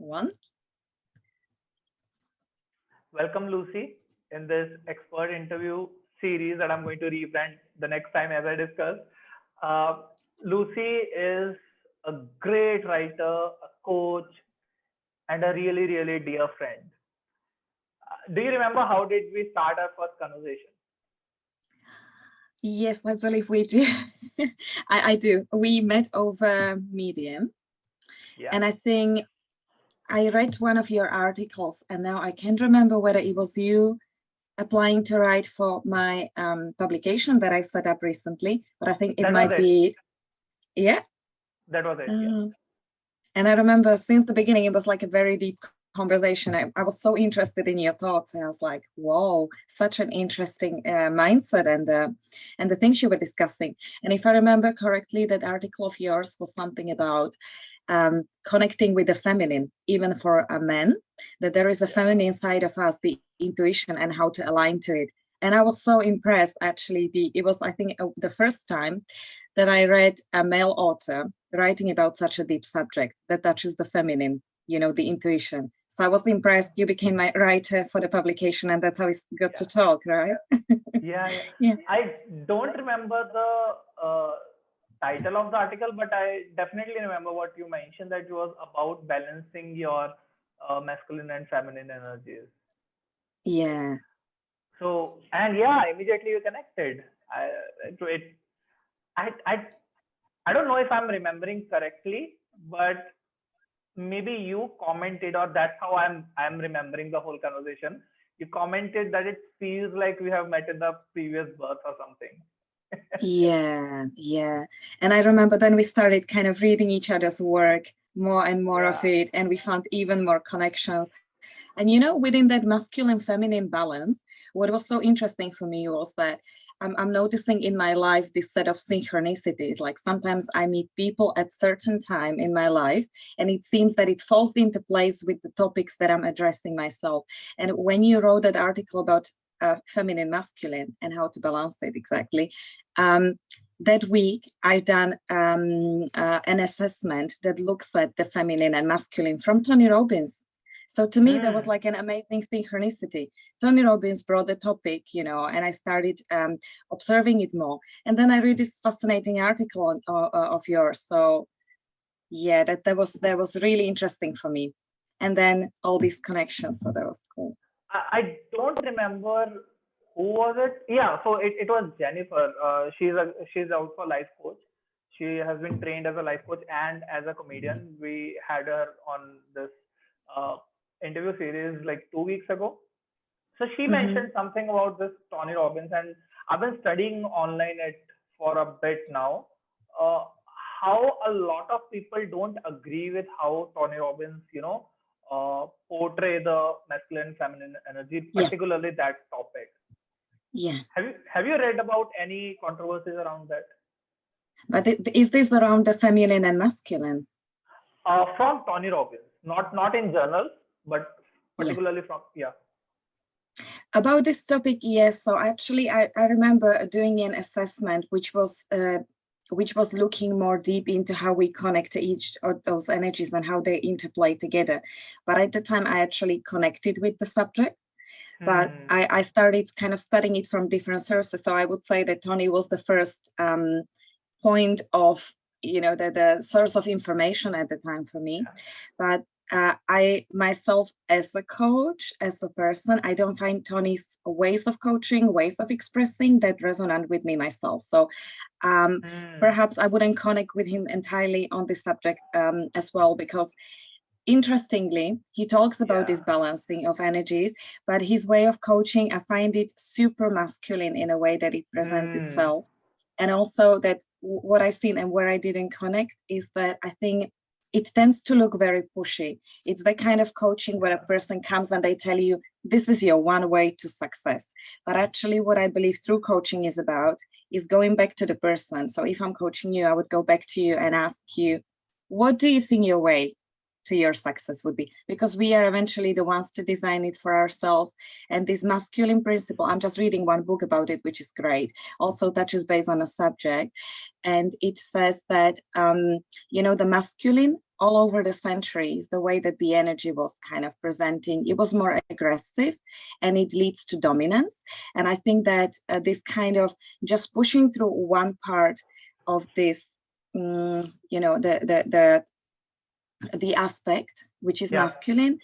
One. Welcome, Lucy, in this expert interview series that I'm going to rebrand the next time as I discuss. Uh, Lucy is a great writer, a coach, and a really, really dear friend. Do you remember how did we start our first conversation? Yes, I believe we do. I do. We met over Medium. Yeah. And I think I read one of your articles, and now I can't remember whether it was you applying to write for my publication that I set up recently, but I think it might be it. Yeah? That was it, yeah. And I remember since the beginning, it was like a very deep conversation. I was so interested in your thoughts, and I was like, "Whoa, such an interesting mindset and the things you were discussing." And if I remember correctly, that article of yours was something about connecting with the feminine, even for a man, that there is a feminine side of us, the intuition, and how to align to it. And I was so impressed. Actually, it was, I think, the first time that I read a male author writing about such a deep subject that touches the feminine, the intuition. So I was impressed. You became my writer for the publication, and that's how we got to talk, right? Yeah. I don't remember the title of the article, but I definitely remember what you mentioned, that it was about balancing your masculine and feminine energies. Yeah. So, and yeah, immediately you connected. I don't know if I'm remembering correctly, but maybe you commented, or that's how I'm remembering the whole conversation. You commented that it feels like we have met in the previous birth or something. Yeah. And I remember then we started kind of reading each other's work, more and more of it, and we found even more connections. And within that masculine feminine balance, what was so interesting for me was that I'm noticing in my life this set of synchronicities. Like sometimes I meet people at certain time in my life, and it seems that it falls into place with the topics that I'm addressing myself. And when you wrote that article about feminine, masculine, and how to balance it exactly, that week I've done an assessment that looks at the feminine and masculine from Tony Robbins. So to me, that was like an amazing synchronicity. Tony Robbins brought the topic, and I started observing it more. And then I read this fascinating article of yours. So yeah, that was really interesting for me. And then all these connections. So that was cool. I don't remember who was it. Yeah, so it was Jennifer. She's out for life coach. She has been trained as a life coach and as a comedian. We had her on this interview series like 2 weeks ago. So she mentioned something about this Tony Robbins, and I've been studying online it for a bit now. How a lot of people don't agree with how Tony Robbins, portray the masculine feminine energy, particularly that topic. Yeah. Have you read about any controversies around that? But is this around the feminine and masculine? From Tony Robbins, not in journals, but particularly from About this topic, yes. So actually, I remember doing an assessment which was looking more deep into how we connect to each of those energies and how they interplay together. But at the time, I actually connected with the subject. But I started kind of studying it from different sources. So I would say that Tony was the first point of, the source of information at the time for me. But I myself, as a coach, as a person, I don't find Tony's ways of coaching, ways of expressing that resonant with me myself. So perhaps I wouldn't connect with him entirely on this subject as well, because interestingly, he talks about this balancing of energies, but his way of coaching, I find it super masculine in a way that it presents itself. And also that what I've seen and where I didn't connect is that I think it tends to look very pushy. It's the kind of coaching where a person comes and they tell you, this is your one way to success. But actually what I believe true coaching is about is going back to the person. So if I'm coaching you, I would go back to you and ask you, what do you think your way to your success would be? Because we are eventually the ones to design it for ourselves. And this masculine principle, I'm just reading one book about it, which is great, also touches base on a subject. And it says that, the masculine all over the centuries, the way that the energy was kind of presenting, it was more aggressive, and it leads to dominance. And I think that this kind of just pushing through one part of this, the aspect which is masculine,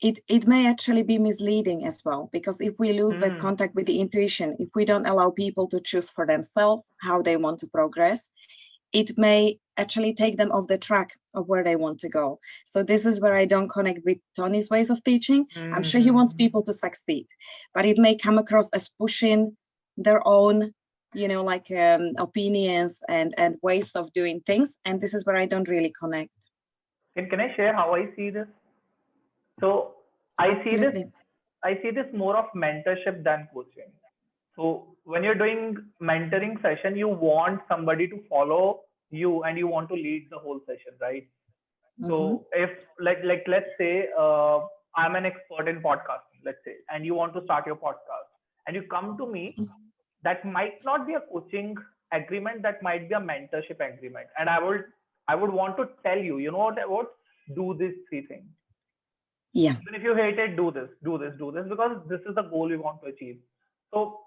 it may actually be misleading as well, because if we lose that contact with the intuition, if we don't allow people to choose for themselves how they want to progress, it may actually take them off the track of where they want to go. So this is where I don't connect with Tony's ways of teaching. I'm sure he wants people to succeed, but it may come across as pushing their own, opinions and ways of doing things. And this is where I don't really connect. Can I share how I see this? So I see this more of mentorship than coaching. So when you're doing mentoring session, you want somebody to follow you and you want to lead the whole session, right? So if let's say I'm an expert in podcasting, let's say, and you want to start your podcast and you come to me, that might not be a coaching agreement, that might be a mentorship agreement. And I would want to tell you, you know what, do these three things. Yeah. Even if you hate it, do this, because this is the goal we want to achieve. So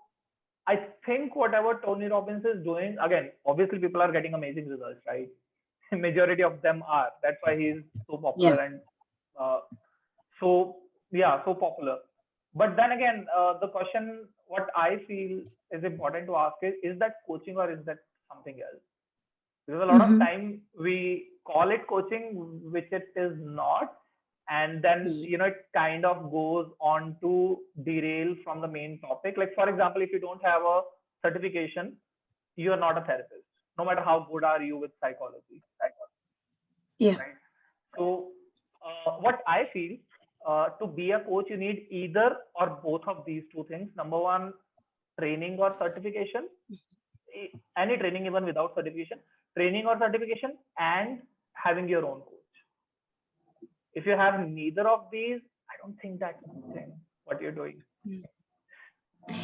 I think whatever Tony Robbins is doing, again, obviously people are getting amazing results, right? Majority of them are. That's why he's so popular and so popular. But then again, the question, what I feel is important to ask is that coaching or is that something else? Because a lot of time we call it coaching, which it is not. And then, it kind of goes on to derail from the main topic. Like, for example, if you don't have a certification, you are not a therapist, no matter how good are you with psychology. Yeah. Right? So what I feel, to be a coach, you need either or both of these two things. Number one, training or certification. Any training, even without certification, training or certification, and having your own coach. If you have neither of these, I don't think that's what you're doing.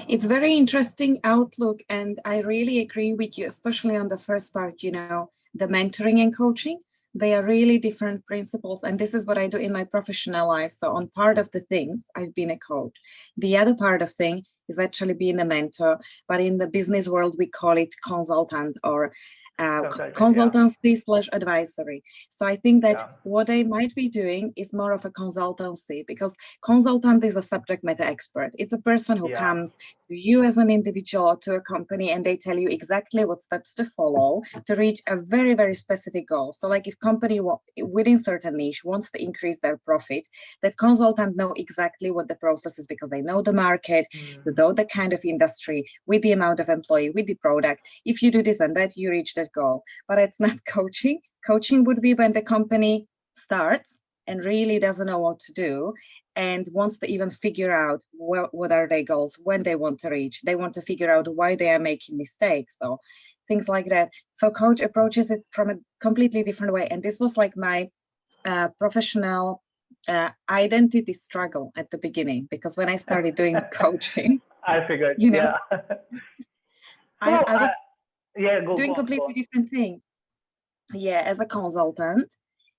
It's very interesting outlook, and I really agree with you, especially on the first part, the mentoring and coaching. They are really different principles, and this is what I do in my professional life. So on part of the things, I've been a coach. The other part of thing is actually being a mentor, but in the business world, we call it consultant or consultancy/advisory. So I think that what I might be doing is more of a consultancy, because consultant is a subject matter expert. It's a person who comes to you as an individual or to a company, and they tell you exactly what steps to follow to reach a very, very specific goal. So like if company within certain niche wants to increase their profit, that consultant know exactly what the process is, because they know the market, they know the kind of industry, with the amount of employee, with the product. If you do this and that, you reach that goal. But it's not coaching. Coaching would be when the company starts and really doesn't know what to do and wants to even figure out what are their goals, when they want to reach. They want to figure out why they are making mistakes, so things like that. So coach approaches it from a completely different way. And this was like my professional identity struggle at the beginning, because when I started doing coaching, I figured, I was doing completely different thing. As a consultant,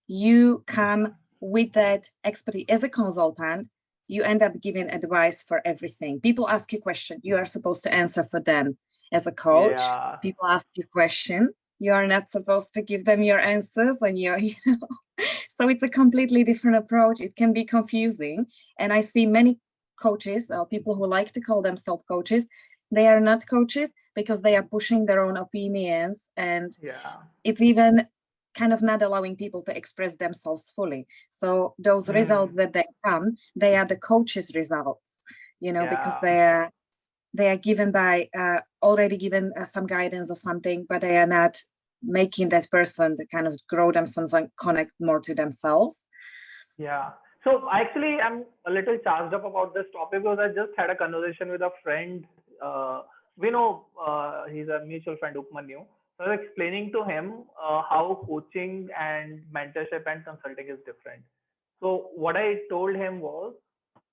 you come with that expertise. As a consultant, you end up giving advice for everything. People ask you questions, you are supposed to answer for them. As a coach, people ask you questions, you are not supposed to give them your answers, and so it's a completely different approach. It can be confusing, and I see many coaches, people who like to call themselves coaches, they are not coaches because they are pushing their own opinions, and it's even kind of not allowing people to express themselves fully. So those results that they come, they are the coach's results, because they are given by already given some guidance or something, but they are not making that person to kind of grow themselves and connect more to themselves. So actually, I'm a little charged up about this topic because I just had a conversation with a friend. We know he's a mutual friend, Upmanyu. So I was explaining to him how coaching and mentorship and consulting is different. So what I told him was,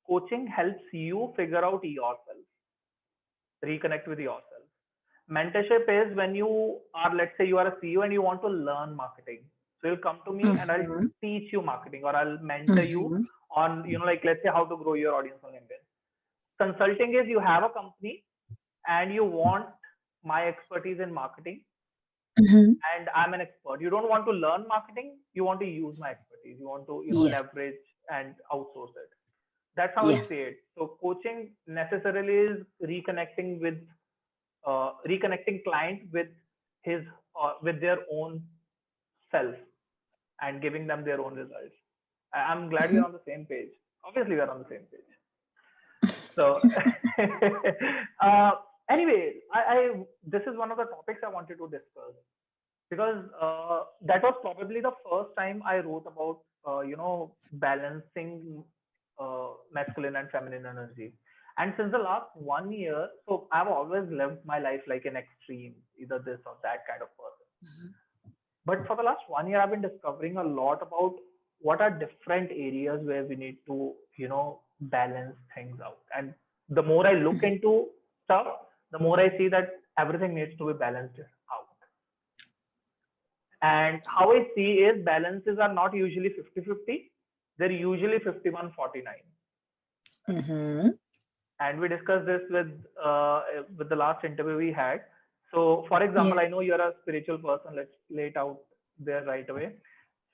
coaching helps you figure out yourself, reconnect with yourself. Mentorship is when you are, let's say you are a CEO and you want to learn marketing. So you'll come to me and I'll teach you marketing, or I'll mentor you on, like let's say how to grow your audience on LinkedIn. Consulting is you have a company and you want my expertise in marketing, and I'm an expert. You don't want to learn marketing, you want to use my expertise. You want to, leverage and outsource it. That's how I see it. So coaching necessarily is reconnecting with reconnecting client with his with their own self and giving them their own results. I'm glad we're on the same page. Obviously, we're on the same page. So anyway, I this is one of the topics I wanted to discuss, because that was probably the first time I wrote about balancing masculine and feminine energy. And since the last 1 year, so I've always lived my life like an extreme, either this or that kind of person. But for the last 1 year, I've been discovering a lot about what are different areas where we need to, balance things out. And the more I look into stuff, the more I see that everything needs to be balanced out. And how I see is balances are not usually 50-50. They're usually 51-49. And we discussed this with the last interview we had. So, for example, I know you're a spiritual person. Let's lay it out there right away.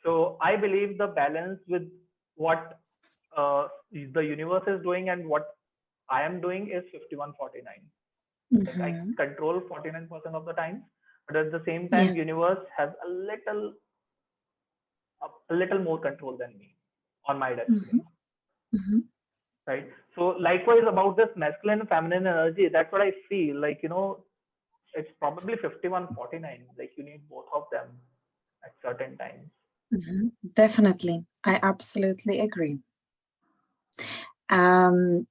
So, I believe the balance with what the universe is doing and what I am doing is 51-49. Like I control 49% of the time, but at the same time, universe has a little more control than me on my destiny. Right. So likewise about this masculine and feminine energy, that's what I feel like, it's probably 51-49. Like you need both of them at certain times. Definitely. I absolutely agree. And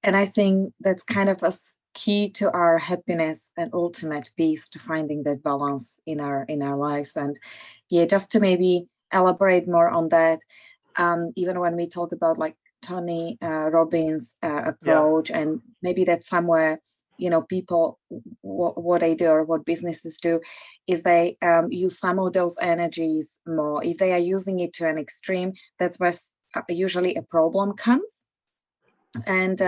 I think that's kind of a key to our happiness and ultimate peace, to finding that balance in our lives. And just to maybe elaborate more on that, even when we talk about like Tony Robbins' approach, and maybe that's somewhere, people, what they do or what businesses do is they use some of those energies more. If they are using it to an extreme, that's where usually a problem comes. And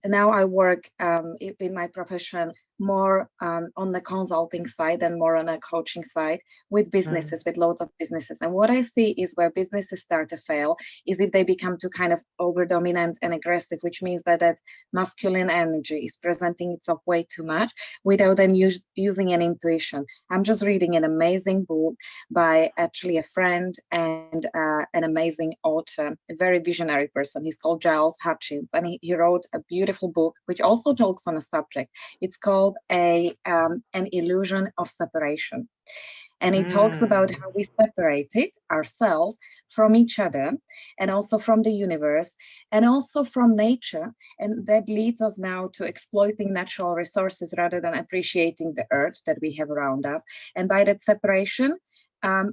now I work in my profession more on the consulting side and more on a coaching side with businesses, with loads of businesses. And what I see is where businesses start to fail is if they become too kind of over dominant and aggressive, which means that masculine energy is presenting itself way too much without then using an intuition. I'm just reading an amazing book by actually a friend and an amazing author, a very visionary person. He's called Giles Hutchins, and he wrote a beautiful book which also talks on a subject. It's called an illusion of separation. And it talks about how we separated ourselves from each other, and also from the universe, and also from nature. And that leads us now to exploiting natural resources rather than appreciating the earth that we have around us. And by that separation,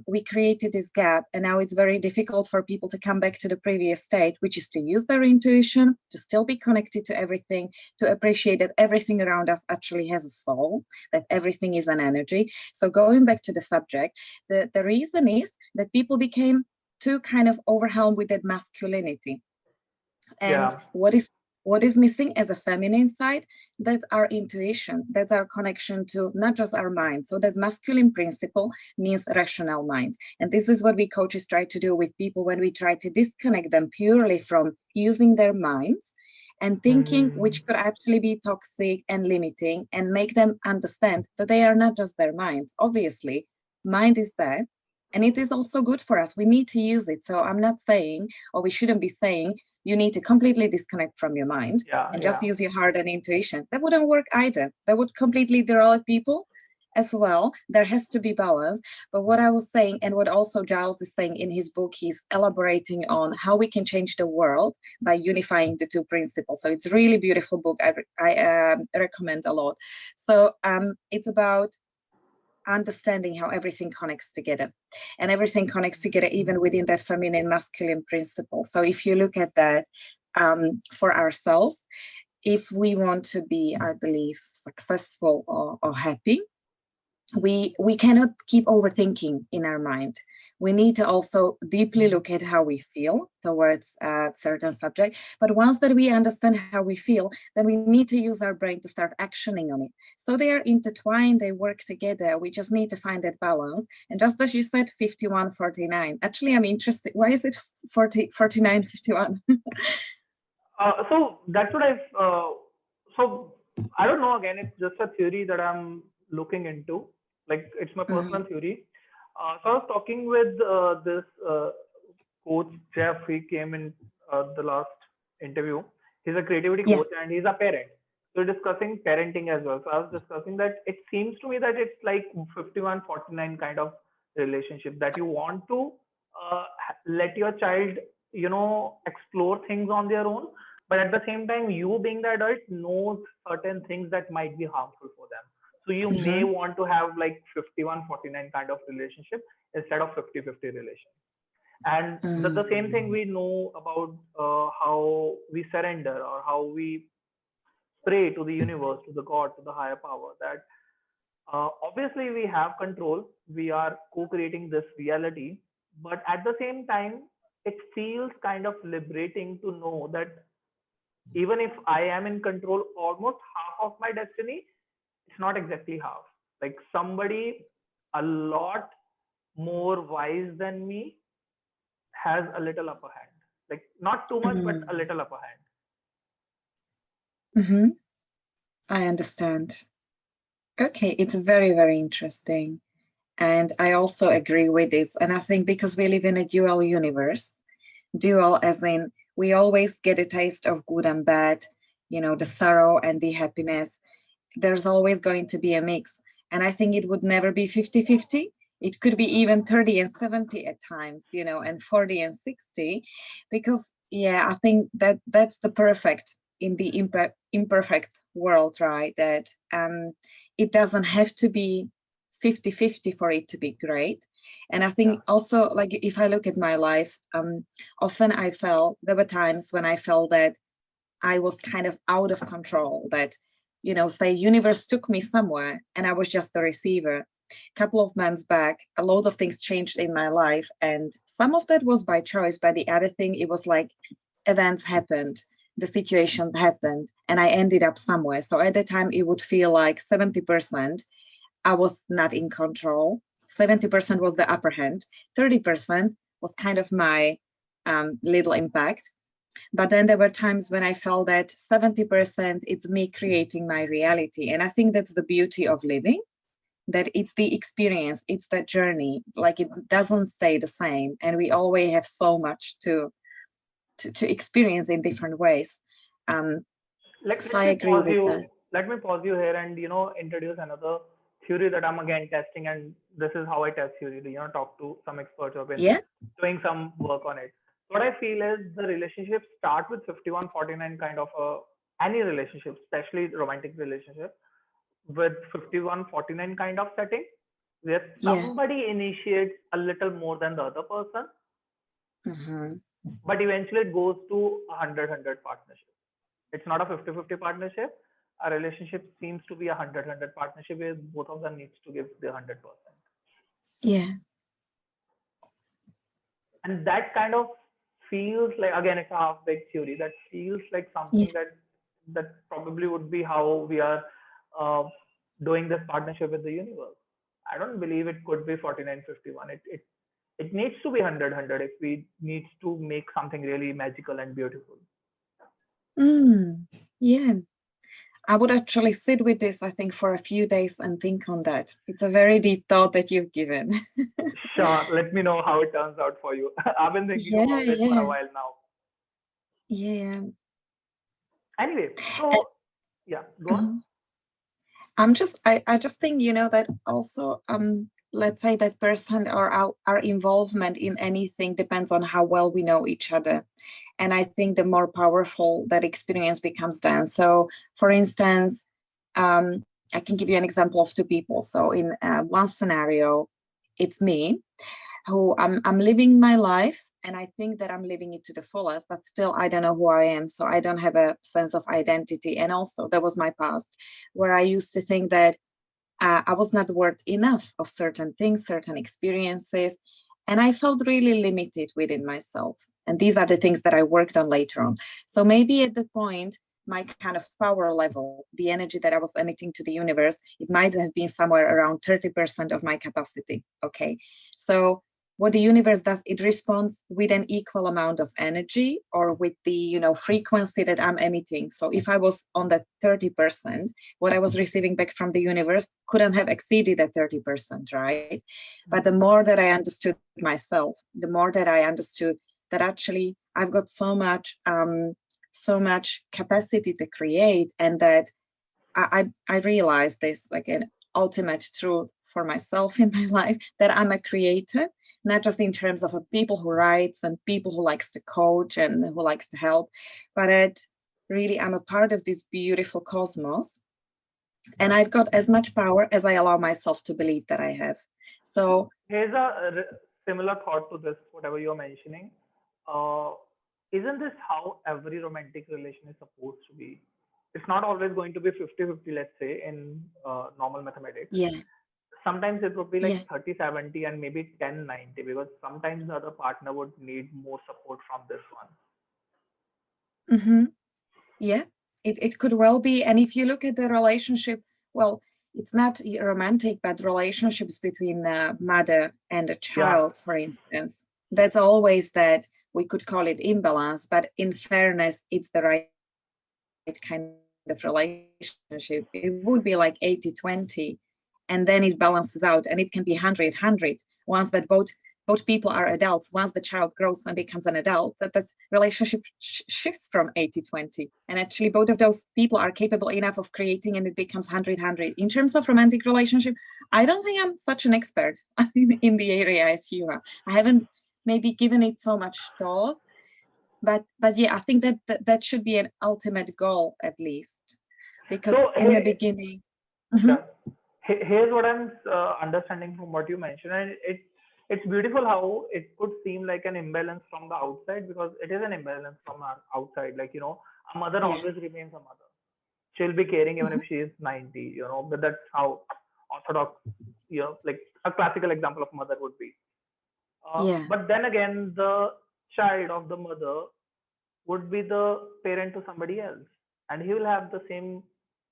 we created this gap, and now it's very difficult for people to come back to the previous state, which is to use their intuition, to still be connected to everything, to appreciate that everything around us actually has a soul, that everything is an energy. So going back to the subject, the reason is that people became too kind of overwhelmed with that masculinity. And what is missing as a feminine side, that's our intuition, that's our connection to not just our mind. So that masculine principle means rational mind. And this is what we coaches try to do with people when we try to disconnect them purely from using their minds and thinking, which could actually be toxic and limiting, and make them understand that they are not just their minds. Obviously, mind is there, and it is also good for us. We need to use it. So I'm not saying, or we shouldn't be saying, you need to completely disconnect from your mind and just use your heart and intuition. That wouldn't work either. That would completely derail people as well. There has to be balance. But what I was saying, and what also Giles is saying in his book, he's elaborating on how we can change the world by unifying the two principles. So it's a really beautiful book. I recommend a lot. So it's about understanding how everything connects together, and everything connects together even within that feminine masculine principle. So if you look at that for ourselves, if we want to be, I believe, successful or happy, we cannot keep overthinking in our mind. We need to also deeply look at how we feel towards a certain subject. But once that we understand how we feel, then we need to use our brain to start actioning on it. So they are intertwined, they work together. We just need to find that balance. And just as you said, 51-49. Actually, I'm interested. Why is it 49-51? So that's what so I don't know. Again, it's just a theory that I'm looking into. Like it's my personal theory. So I was talking with this coach Jeff. He came in the last interview. He's a creativity Yeah. coach and he's a parent. So we're discussing parenting as well. So I was discussing that it seems to me that it's like 51-49 kind of relationship, that you want to let your child, explore things on their own, but at the same time, you being the adult knows certain things that might be harmful for them. So you may want to have like 51-49 kind of relationship instead of 50-50 relationship. And the same thing we know about how we surrender or how we pray to the universe, to the God, to the higher power, that obviously we have control, we are co-creating this reality, but at the same time it feels kind of liberating to know that even if I am in control almost half of my destiny, it's not exactly half. Like somebody a lot more wise than me has a little upper hand. Like not too much, but a little upper hand. I understand. Okay, it's very, very interesting. And I also agree with this. And I think because we live in a dual universe, dual as in we always get a taste of good and bad, the sorrow and the happiness. There's always going to be a mix. And I think it would never be 50-50. It could be even 30 and 70 at times, and 40 and 60, because I think that's the perfect in the imperfect world, right? That it doesn't have to be 50-50 for it to be great. And I think also, like, if I look at my life, often there were times when I felt that I was kind of out of control, that, say universe took me somewhere and I was just the receiver. A couple of months back, a lot of things changed in my life, and some of that was by choice, but the other thing, it was like events happened, the situation happened, and I ended up somewhere. So at the time, it would feel like 70% I was not in control, 70% was the upper hand, 30% was kind of my little impact. But then there were times when I felt that 70% it's me creating my reality. And I think that's the beauty of living, that it's the experience, it's that journey. Like, it doesn't stay the same. And we always have so much to experience in different ways. So I agree with that. Let me pause you here and introduce another theory that I'm again testing, and this is how I test theory. Talk to some experts who have been doing some work on it. What I feel is the relationships start with 51-49 kind of any relationship, especially romantic relationship, with 51-49 kind of setting, where somebody initiates a little more than the other person, but eventually it goes to a 100-100 partnership. It's not a 50-50 partnership. A relationship seems to be a 100-100 partnership where both of them needs to give the 100%. Yeah. And that kind of feels like, again, it's a half-baked theory, that feels like something that probably would be how we are doing this partnership with the universe. I don't believe it could be 49-51. It needs to be 100-100 if we need to make something really magical and beautiful. Yeah. I would actually sit with this, I think, for a few days and think on that. It's a very deep thought that you've given. Sure. Let me know how it turns out for you. I've been thinking about it for a while now. Yeah. Anyway, so go on. I just think, that also, let's say that person or our involvement in anything depends on how well we know each other. And I think the more powerful that experience becomes then. So, for instance, I can give you an example of two people. So in one scenario, it's me who I'm living my life, and I think that I'm living it to the fullest, but still I don't know who I am. So I don't have a sense of identity. And also there was my past where I used to think that I was not worth enough of certain things, certain experiences, and I felt really limited within myself. And these are the things that I worked on later on. So maybe at the point, my kind of power level, the energy that I was emitting to the universe, it might have been somewhere around 30% of my capacity. Okay. So what the universe does, it responds with an equal amount of energy or with the, frequency that I'm emitting. So if I was on that 30%, what I was receiving back from the universe couldn't have exceeded that 30%, right? But the more that I understood myself, the more that I understood that actually I've got so much capacity to create, and that I realized this like an ultimate truth for myself in my life, that I'm a creator, not just in terms of a people who writes and people who likes to coach and who likes to help, but that really I'm a part of this beautiful cosmos, and I've got as much power as I allow myself to believe that I have. So Here's a similar thought to this, whatever you're mentioning. Uh, isn't this how every romantic relation is supposed to be? It's not always going to be 50-50, let's say, in normal mathematics. yeah, Sometimes it would be like yeah. 30-70 and maybe 10-90, because sometimes the other partner would need more support from this one. Mm-hmm. Yeah, it could well be. And if you look at the relationship, well, it's not romantic, but relationships between the mother and a Yeah. child, for instance, that's always that we could call it imbalance, but in fairness, it's the right kind of relationship. It would be like 80-20, and then it balances out, and it can be 100-100 once that both people are adults. Once the child grows and becomes an adult, that relationship shifts from 80-20, and actually both of those people are capable enough of creating, and it becomes 100-100. In terms of romantic relationship, I don't think I'm such an expert in the area as you are. I haven't maybe given it so much thought, but yeah, I think that should be an ultimate goal, at least, because So in the beginning. yeah, here's what I'm understanding from what you mentioned, and it's beautiful how it could seem like an imbalance from the outside, because it is an imbalance from our outside. Like, a mother Yeah. always remains a mother. She'll be caring even Mhm. if she is 90, but that's how orthodox, like a classical example of mother would be. Yeah. But then again, the child of the mother would be the parent to somebody else, and he will have the same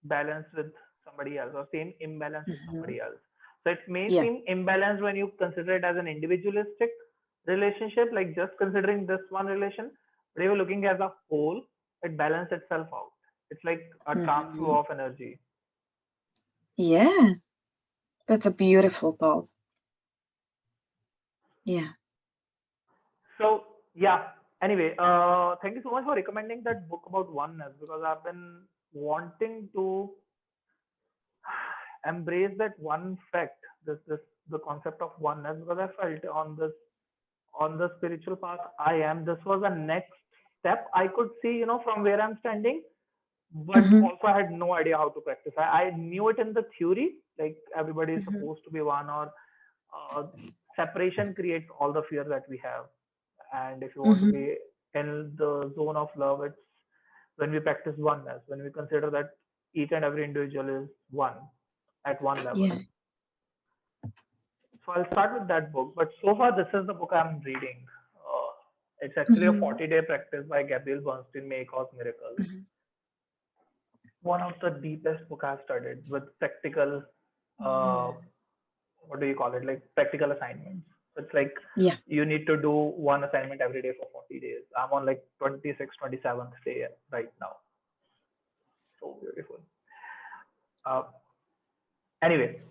balance with somebody else, or same imbalance with Mhm. somebody else. So it may Yeah. seem imbalanced when you consider it as an individualistic relationship, like just considering this one relation. But if you're looking as a whole, it balances itself out. It's like a transfer Mhm. of energy. Yeah, that's a beautiful thought. Yeah. So yeah. Anyway, thank you so much for recommending that book about oneness, because I've been wanting to embrace that one fact, this the concept of oneness, because I felt on the spiritual path I am, this was the next step I could see, from where I'm standing, but Mhm. also I had no idea how to practice. I knew it in the theory, like everybody is Mhm. supposed to be one, or uh, separation creates all the fear that we have. And if you want to Mhm. be in the zone of love, it's when we practice oneness, when we consider that each and every individual is one at one level. Yeah. So I'll start with that book. But so far, this is the book I'm reading. It's actually a Mhm. 40-day practice by Gabriel Bernstein, May Cause Miracles. Mhm. One of the deepest book I've studied, with practical, uh, what do you call it? Like practical assignments. It's like Yeah. you need to do one assignment every day for 40 days. I'm on like 26th, 27th day right now. So beautiful. Uh, anyway,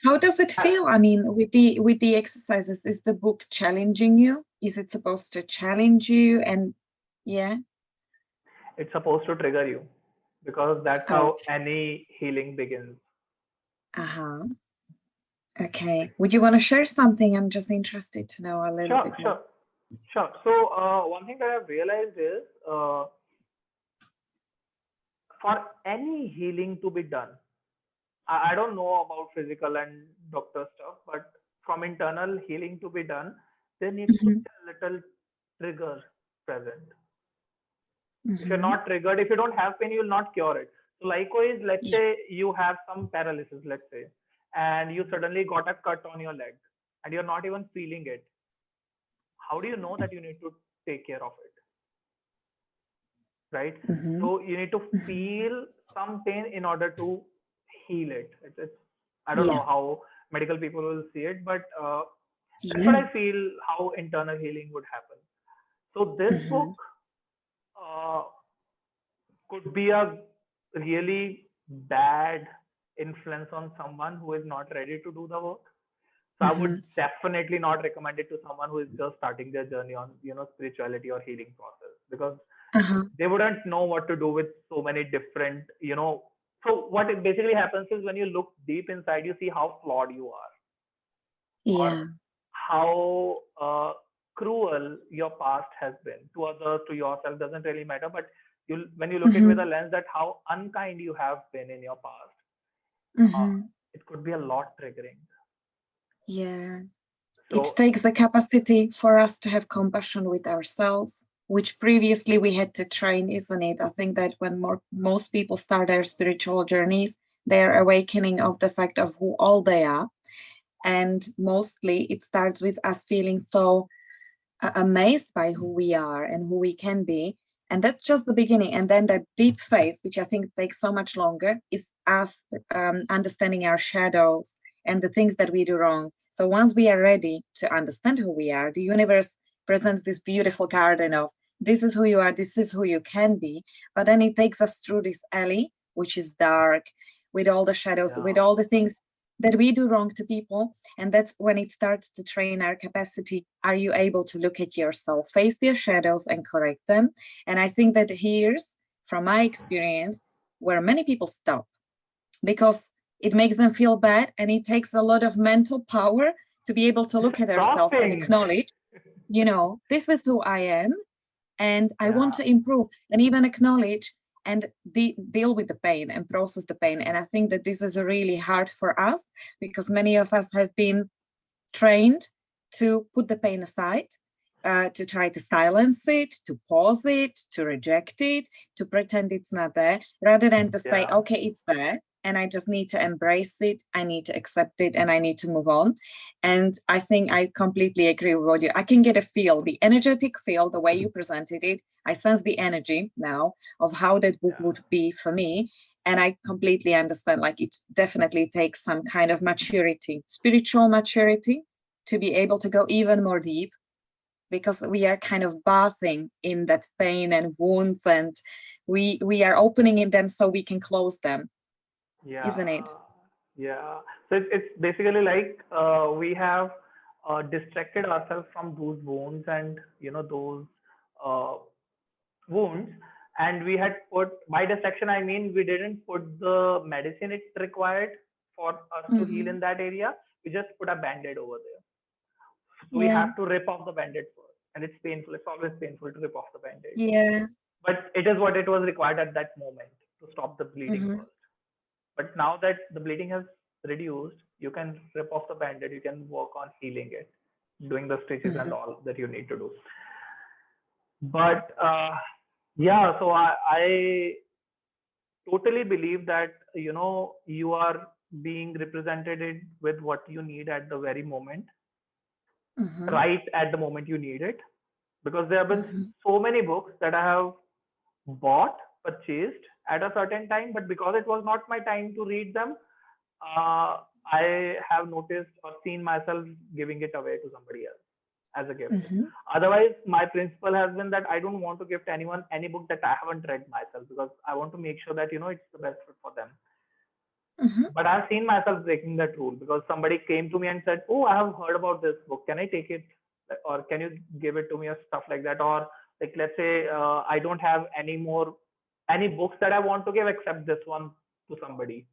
How does it feel? I mean, with the exercises, is the book challenging you? Is it supposed to challenge you? And yeah. it's supposed to trigger you, because that's Oh. how any healing begins. Uh-huh. Okay. Would you want to share something? I'm just interested to know a little Sure, bit more. sure, sure. So one thing that I've realized is, for any healing to be done, I don't know about physical and doctor stuff, but from internal healing to be done, there needs to Mhm. be a little trigger present. If you're Mhm. not triggered, if you don't have pain, you will not cure it. So likewise, let's Yeah. say you have some paralysis, let's say, and you suddenly got a cut on your leg and you're not even feeling it. How do you know that you need to take care of it? Right? Mm-hmm. So you need to Mm-hmm. feel some pain in order to heal it. It's I don't Yeah. know how medical people will see it, but that's what Yeah. I feel how internal healing would happen. So this Mm-hmm. book uh, could be a really bad influence on someone who is not ready to do the work. So I Mm-hmm. would definitely not recommend it to someone who is just starting their journey on spirituality or healing process, because Uh-huh. they wouldn't know what to do with so many different. So what it basically happens is when you look deep inside, you see how flawed you are, or Yeah. how cruel your past has been to others, to yourself, doesn't really matter. But when you look at it with Mm-hmm. a lens that how unkind you have been in your past, uh, Mm-hmm. it could be a lot triggering. Yeah. It So takes the capacity for us to have compassion with ourselves, which previously we had to train, isn't it? I think that when most people start their spiritual journeys, they are awakening of the fact of who all they are. And mostly it starts with us feeling so amazed by who we are and who we can be. And that's just the beginning. And then that deep phase, which I think takes so much longer, is us understanding our shadows and the things that we do wrong. So once we are ready to understand who we are, the universe presents this beautiful garden of this is who you are, this is who you can be. But then it takes us through this alley, which is dark, with all the shadows, yeah, with all the things that we do wrong to people. And that's when it starts to train our capacity. Are you able to look at yourself, face your shadows, and correct them? And I think that here's, from my experience, where many people stop, because it makes them feel bad, and it takes a lot of mental power to be able to look at ourselves and stopping. acknowledge, this is who I am, and I want Yeah, to improve, and even acknowledge and deal with the pain and process the pain. And I think that this is really hard for us, because many of us have been trained to put the pain aside, to try to silence it, to pause it, to reject it, to pretend it's not there, rather than to say, yeah, okay, it's there, and I just need to embrace it, I need to accept it, and I need to move on. And I think I completely agree with what I can get a feel, the energetic feel, the way you presented it. I sense the energy now of how that book yeah, would be for me. And I completely understand, like, it definitely takes some kind of maturity, spiritual maturity, to be able to go even more deep, because we are kind of bathing in that pain and wounds, and we are opening in them so we can close them, yeah, isn't it? yeah. So it's basically like we have distracted ourselves from those wounds, and those uh, wounds, and we had put, by distraction I mean we didn't put the medicine it required for us to heal Mm-hmm. in that area. We just put a band-aid over there. So we Yeah. have to rip off the band-aid first, and it's painful. It's always painful to rip off the band-aid, Yeah. but it is what it was required at that moment to stop the bleeding Mm-hmm. first. But now that the bleeding has reduced, you can rip off the band-aid, you can work on healing it, doing the stitches and Mm-hmm. all that you need to do. But yeah, so I totally believe that you are being represented with what you need at the very moment, Mm-hmm. right at the moment you need it, because there have been Mm-hmm. so many books that I have bought, purchased at a certain time, but because it was not my time to read them, I have noticed or seen myself giving it away to somebody else as a gift. Mm-hmm. Otherwise, my principle has been that I don't want to gift anyone any book that I haven't read myself, because I want to make sure that it's the best fit for them. Mm-hmm. But I've seen myself breaking that rule, because somebody came to me and said, "Oh, I have heard about this book. Can I take it, or can you give it to me?" or stuff like that. Or like, let's say I don't have any books that I want to give except this one to somebody.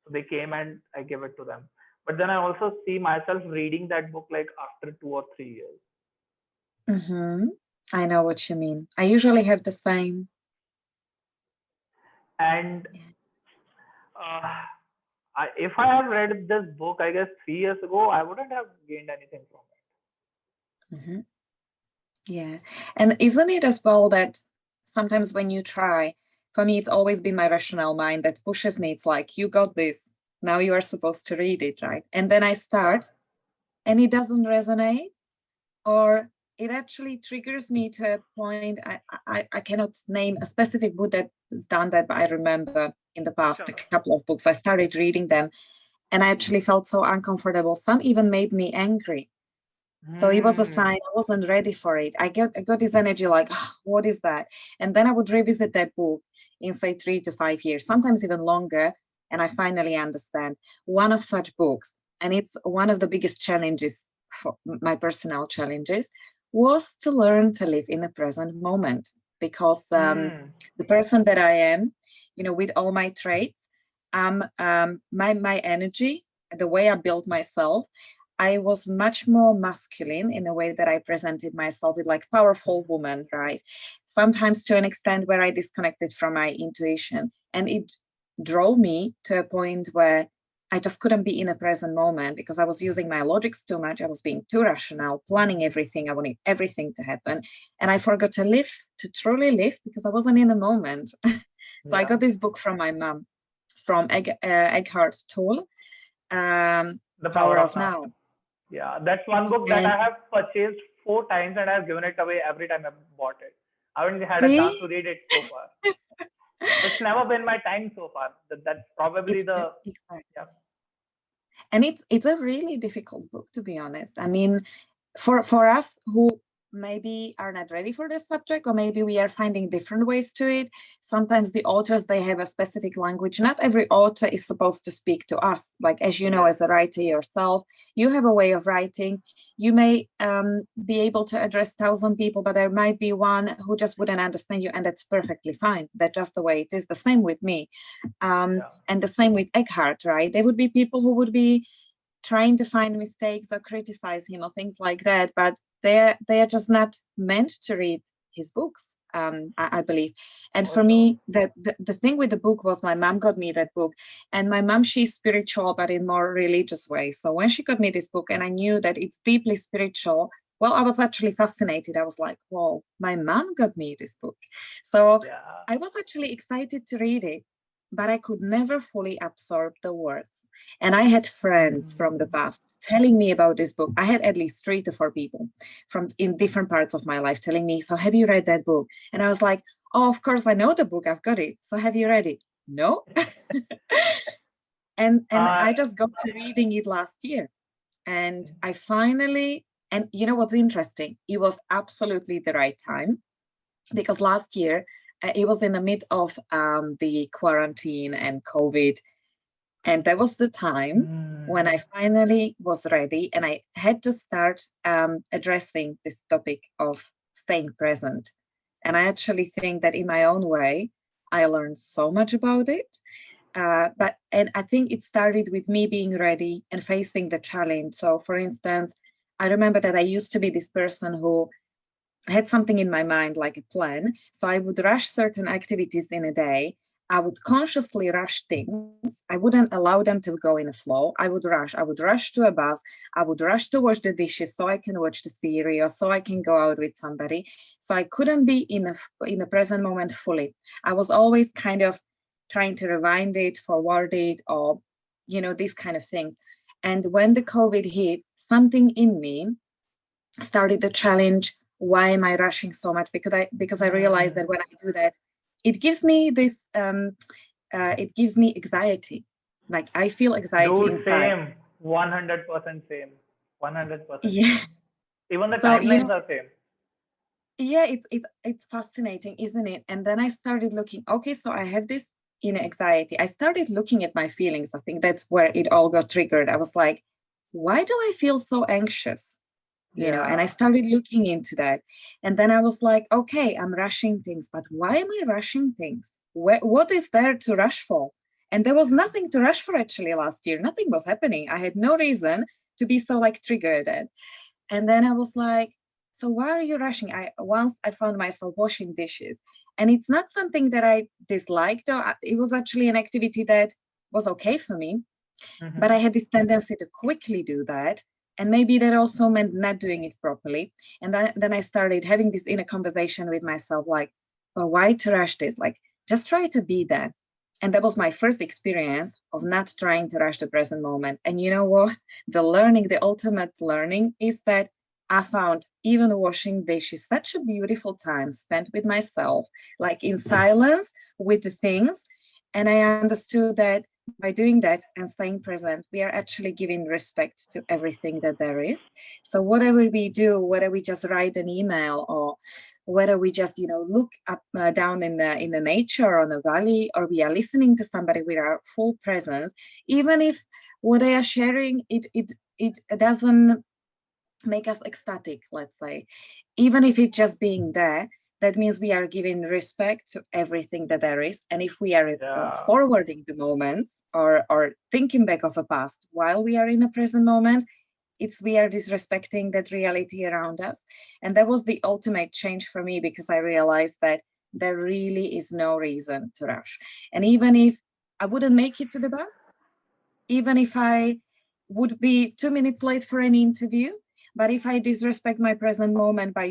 So they came and I gave it to them. But then I also see myself reading that book like after 2 or 3 years. Mm-hmm. I know what you mean. I usually have the same. And Yeah. uh, if I had read this book, I guess 3 years ago, I wouldn't have gained anything from Mm-hmm. Yeah. And isn't it as well that sometimes when you try for me, it's always been my rational mind that pushes me. It's like, you got this. Now you are supposed to read it, right? And then I start and it doesn't resonate, or it actually triggers me to a point. I cannot name a specific book that's done that, but I remember in the past a couple of books, I started reading them and I actually felt so uncomfortable. Some even made me angry. So it was a sign I wasn't ready for it. I got this energy like, oh, what is that? And then I would revisit that book in, say, 3 to 5 years, sometimes even longer. And I finally understand one of such books. And it's one of the biggest challenges, for my personal challenges, was to learn to live in the present moment. Because the person that I am, with all my traits, my energy, the way I built myself, I was much more masculine in the way that I presented myself, with like powerful woman, right? Sometimes to an extent where I disconnected from my intuition. And it drove me to a point where I just couldn't be in the present moment because I was using my logics too much. I was being too rational, planning everything. I wanted everything to happen. And I forgot to live, to truly live, because I wasn't in the moment. So I got this book from my mom, from Eckhart Tolle, The Power of Now. Yeah, that's one book that I have purchased 4 times and I have given it away every time I bought it. I haven't had a chance to read it so far. It's never been my time so far. That's probably exactly. And it's a really difficult book, to be honest. I mean, for us who maybe are not ready for this subject, or maybe we are finding different ways to it. Sometimes the authors, they have a specific language. Not every author is supposed to speak to us. Like, as you know, as a writer yourself, you have a way of writing. You may be able to address 1,000 people, but there might be one who just wouldn't understand you, and that's perfectly fine. That's just the way it is. The same with me, and the same with Eckhart, right? There would be people who would be trying to find mistakes or criticize him or things like that, but they are just not meant to read his books, I believe. And for me, the thing with the book was, my mom got me that book, and my mom, she's spiritual but in more religious way. So when she got me this book and I knew that it's deeply spiritual, well, I was actually fascinated. I was like, whoa, my mom got me this book. So I was actually excited to read it, but I could never fully absorb the words. And I had friends from the past telling me about this book. I had at least 3 to 4 people from in different parts of my life telling me, so have you read that book? And I was like, oh, of course I know the book. I've got it. So have you read it? No. and I just got to reading it last year. And I finally, and you know what's interesting? It was absolutely the right time, because last year it was in the mid of the quarantine and COVID. And that was the time when I finally was ready, and I had to start addressing this topic of staying present. And I actually think that in my own way, I learned so much about it. And I think it started with me being ready and facing the challenge. So for instance, I remember that I used to be this person who had something in my mind, like a plan. So I would rush certain activities in a day. I would consciously rush things. I wouldn't allow them to go in a flow. I would rush to a bus. I would rush to wash the dishes so I can watch the series, or so I can go out with somebody. So I couldn't be in the present moment fully. I was always kind of trying to rewind it, forward it, or, these kind of things. And when the COVID hit, something in me started the challenge. Why am I rushing so much? Because I realized that when I do that, it gives me this, it gives me anxiety. Like, I feel anxiety inside. Same, 100% same, 100%. Yeah. Even the timelines are same. Yeah, it's fascinating, isn't it? And then I started looking, okay, so I have this inner anxiety. I started looking at my feelings. I think that's where it all got triggered. I was like, why do I feel so anxious? And I started looking into that. And then I was like, okay, I'm rushing things, but why am I rushing things? What is there to rush for? And there was nothing to rush for actually last year. Nothing was happening. I had no reason to be so triggered at. And then I was like, so why are you rushing? Once I found myself washing dishes, and it's not something that I disliked, or it was actually an activity that was okay for me. But I had this tendency to quickly do that. And maybe that also meant not doing it properly. And then I started having this inner conversation with myself, like, well, why to rush this? Like, just try to be there. And that was my first experience of not trying to rush the present moment. And you know what? The ultimate learning is that I found even washing dishes such a beautiful time spent with myself, like in silence with the things. And I understood that by doing that and staying present, we are actually giving respect to everything that there is. So whatever we do, whether we just write an email or whether we just look up down in the nature or on a valley, or we are listening to somebody with our full presence, even if what they are sharing it doesn't make us ecstatic, let's say, even if it's just being there, that means we are giving respect to everything that there is. And if we are forwarding the moments or thinking back of a past while we are in a present moment, we are disrespecting that reality around us. And that was the ultimate change for me, because I realized that there really is no reason to rush. And even if I wouldn't make it to the bus, even if I would be 2 minutes late for an interview, but if I disrespect my present moment by,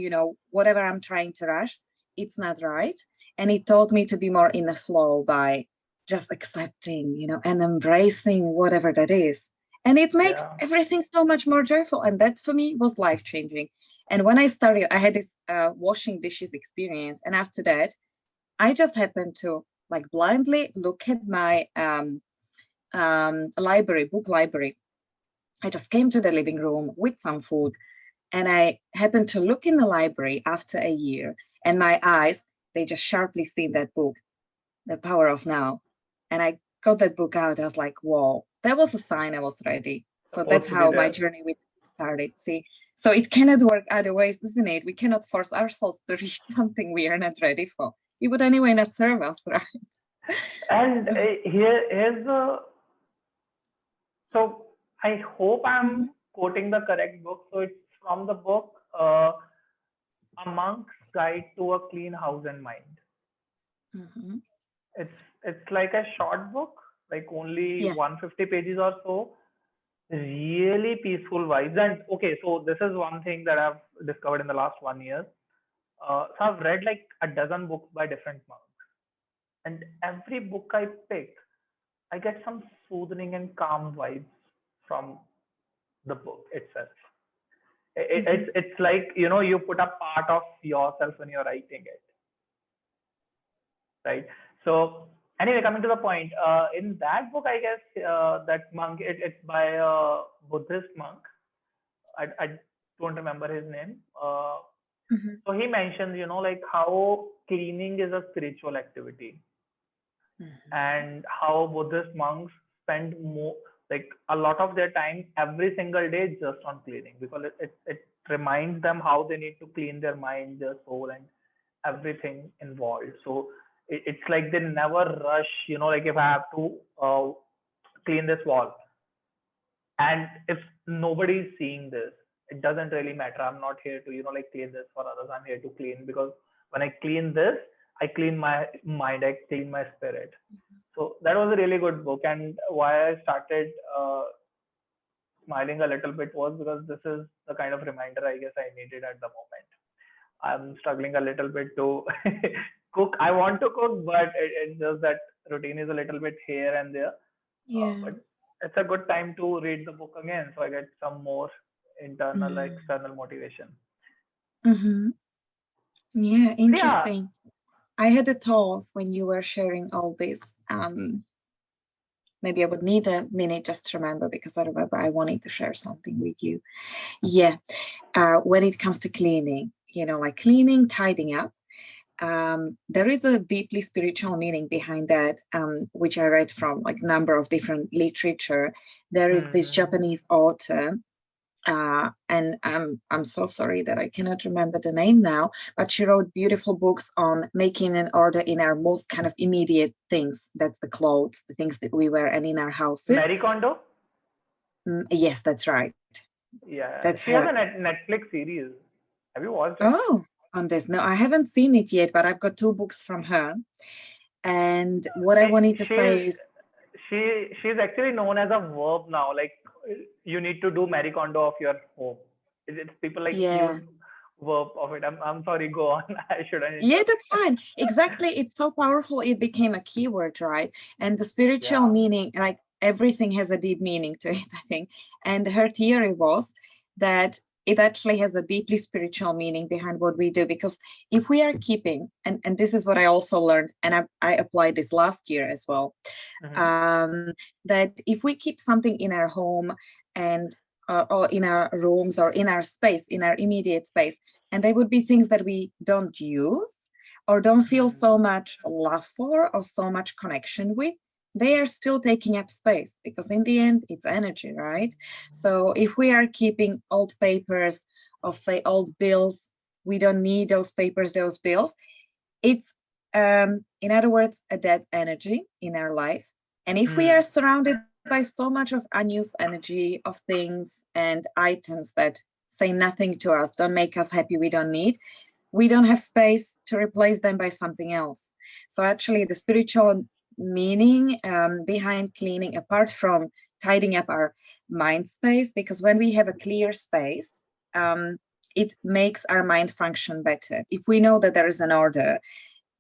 whatever I'm trying to rush, it's not right. And it taught me to be more in the flow by just accepting, and embracing whatever that is. And it makes everything so much more joyful. And that for me was life-changing. And when I started, I had this washing dishes experience. And after that, I just happened to blindly look at my book library. I just came to the living room with some food, and I happened to look in the library after a year, and my eyes, they just sharply seen that book, The Power of Now. And I got that book out. I was like, whoa, that was a sign I was ready. So that's how my journey with it started. See, so it cannot work other ways, isn't it? We cannot force ourselves to read something we are not ready for. It would anyway not serve us, right? And here's the. So I hope I'm quoting the correct book. So it's from the book A Monk's Guide to a Clean House and Mind. Mm-hmm. It's like a short book, like only 150 pages or so. Really peaceful vibes. And okay, so this is one thing that I've discovered in the last 1 year. So I've read like a dozen books by different monks, and every book I pick, I get some soothing and calm vibes from the book itself. It's like, you put a part of yourself when you're writing it, right? So anyway, coming to the point, in that book, I guess that monk, it's by a Buddhist monk. I don't remember his name. So he mentions, like how cleaning is a spiritual activity, and how Buddhist monks spend a lot of their time every single day just on cleaning, because it reminds them how they need to clean their mind, their soul, and everything involved. So it's like they never rush, like if I have to clean this wall, and if nobody's seeing this, it doesn't really matter. I'm not here to, clean this for others. I'm here to clean, because when I clean this, I clean my mind, I clean my spirit. So that was a really good book. And why I started smiling a little bit was because this is the kind of reminder I guess I needed at the moment. I'm struggling a little bit to cook. I want to cook, but it's just that routine is a little bit here and there. But it's a good time to read the book again, so I get some more internal, external motivation. Yeah, interesting. I had a thought when you were sharing all this. Maybe I would need a minute just to remember, because I remember I wanted to share something with you. Yeah, when it comes to cleaning, like cleaning, tidying up, there is a deeply spiritual meaning behind that, which I read from a number of different literature. There is this Japanese author, and I'm so sorry that I cannot remember the name now, but she wrote beautiful books on making an order in our most kind of immediate things. That's the clothes, the things that we wear, and in our houses. Marie Kondo? Yes, that's right. Yeah, that's she has a Netflix series. Have you watched it? Oh, on this? No, I haven't seen it yet, but I've got 2 books from her. And what I wanted to say is, she's actually known as a verb now. Like, you need to do Marie Kondo of your home. It's people like you verb of it. I'm sorry, go on. I shouldn't Yeah, interrupt. that's fine. Exactly. It's so powerful. It became a keyword, right? And the spiritual Yeah. meaning, like everything has a deep meaning to it, I think. And her theory was that it actually has a deeply spiritual meaning behind what we do. Because if we are keeping, and this is what I also learned, and I applied this last year as well, Mm-hmm. um, that if we keep something in our home and or in our rooms or in our space, in our immediate space, and they would be things that we don't use or don't feel so much love for or so much connection with, they are still taking up space because in the end it's energy, right? So if we are keeping old papers of say old bills, we don't need those papers, those bills, it's in other words a dead energy in our life. And if we are Mm. surrounded by so much of unused energy of things and items that say nothing to us, don't make us happy, we don't need, we don't have space to replace them by something else. So actually the spiritual meaning behind cleaning, apart from tidying up our mind space, because when we have a clear space, it makes our mind function better. If we know that there is an order,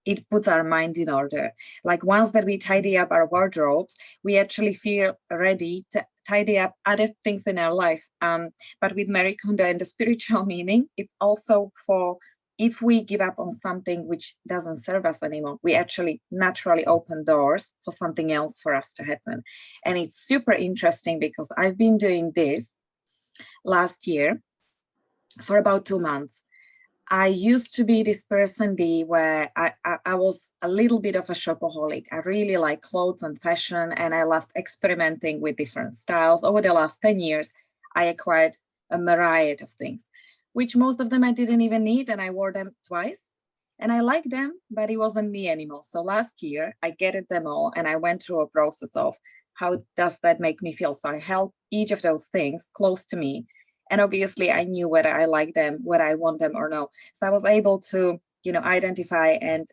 it puts our mind in order. Like once that we tidy up our wardrobes, we actually feel ready to tidy up other things in our life. But with Marie Kondo and the spiritual meaning, it's also for if we give up on something which doesn't serve us anymore, we actually naturally open doors for something else for us to happen. And it's super interesting because I've been doing this last year for about 2 months. I used to be this person, Dee, where I was a little bit of a shopaholic. I really like clothes and fashion, and I loved experimenting with different styles. Over the last 10 years, I acquired a myriad of things, which most of them I didn't even need, and I wore them twice. And I liked them, but it wasn't me anymore. So last year, I gathered them all, and I went through a process of how does that make me feel? So I held each of those things close to me, and obviously I knew whether I like them, whether I want them or no. So I was able to, identify and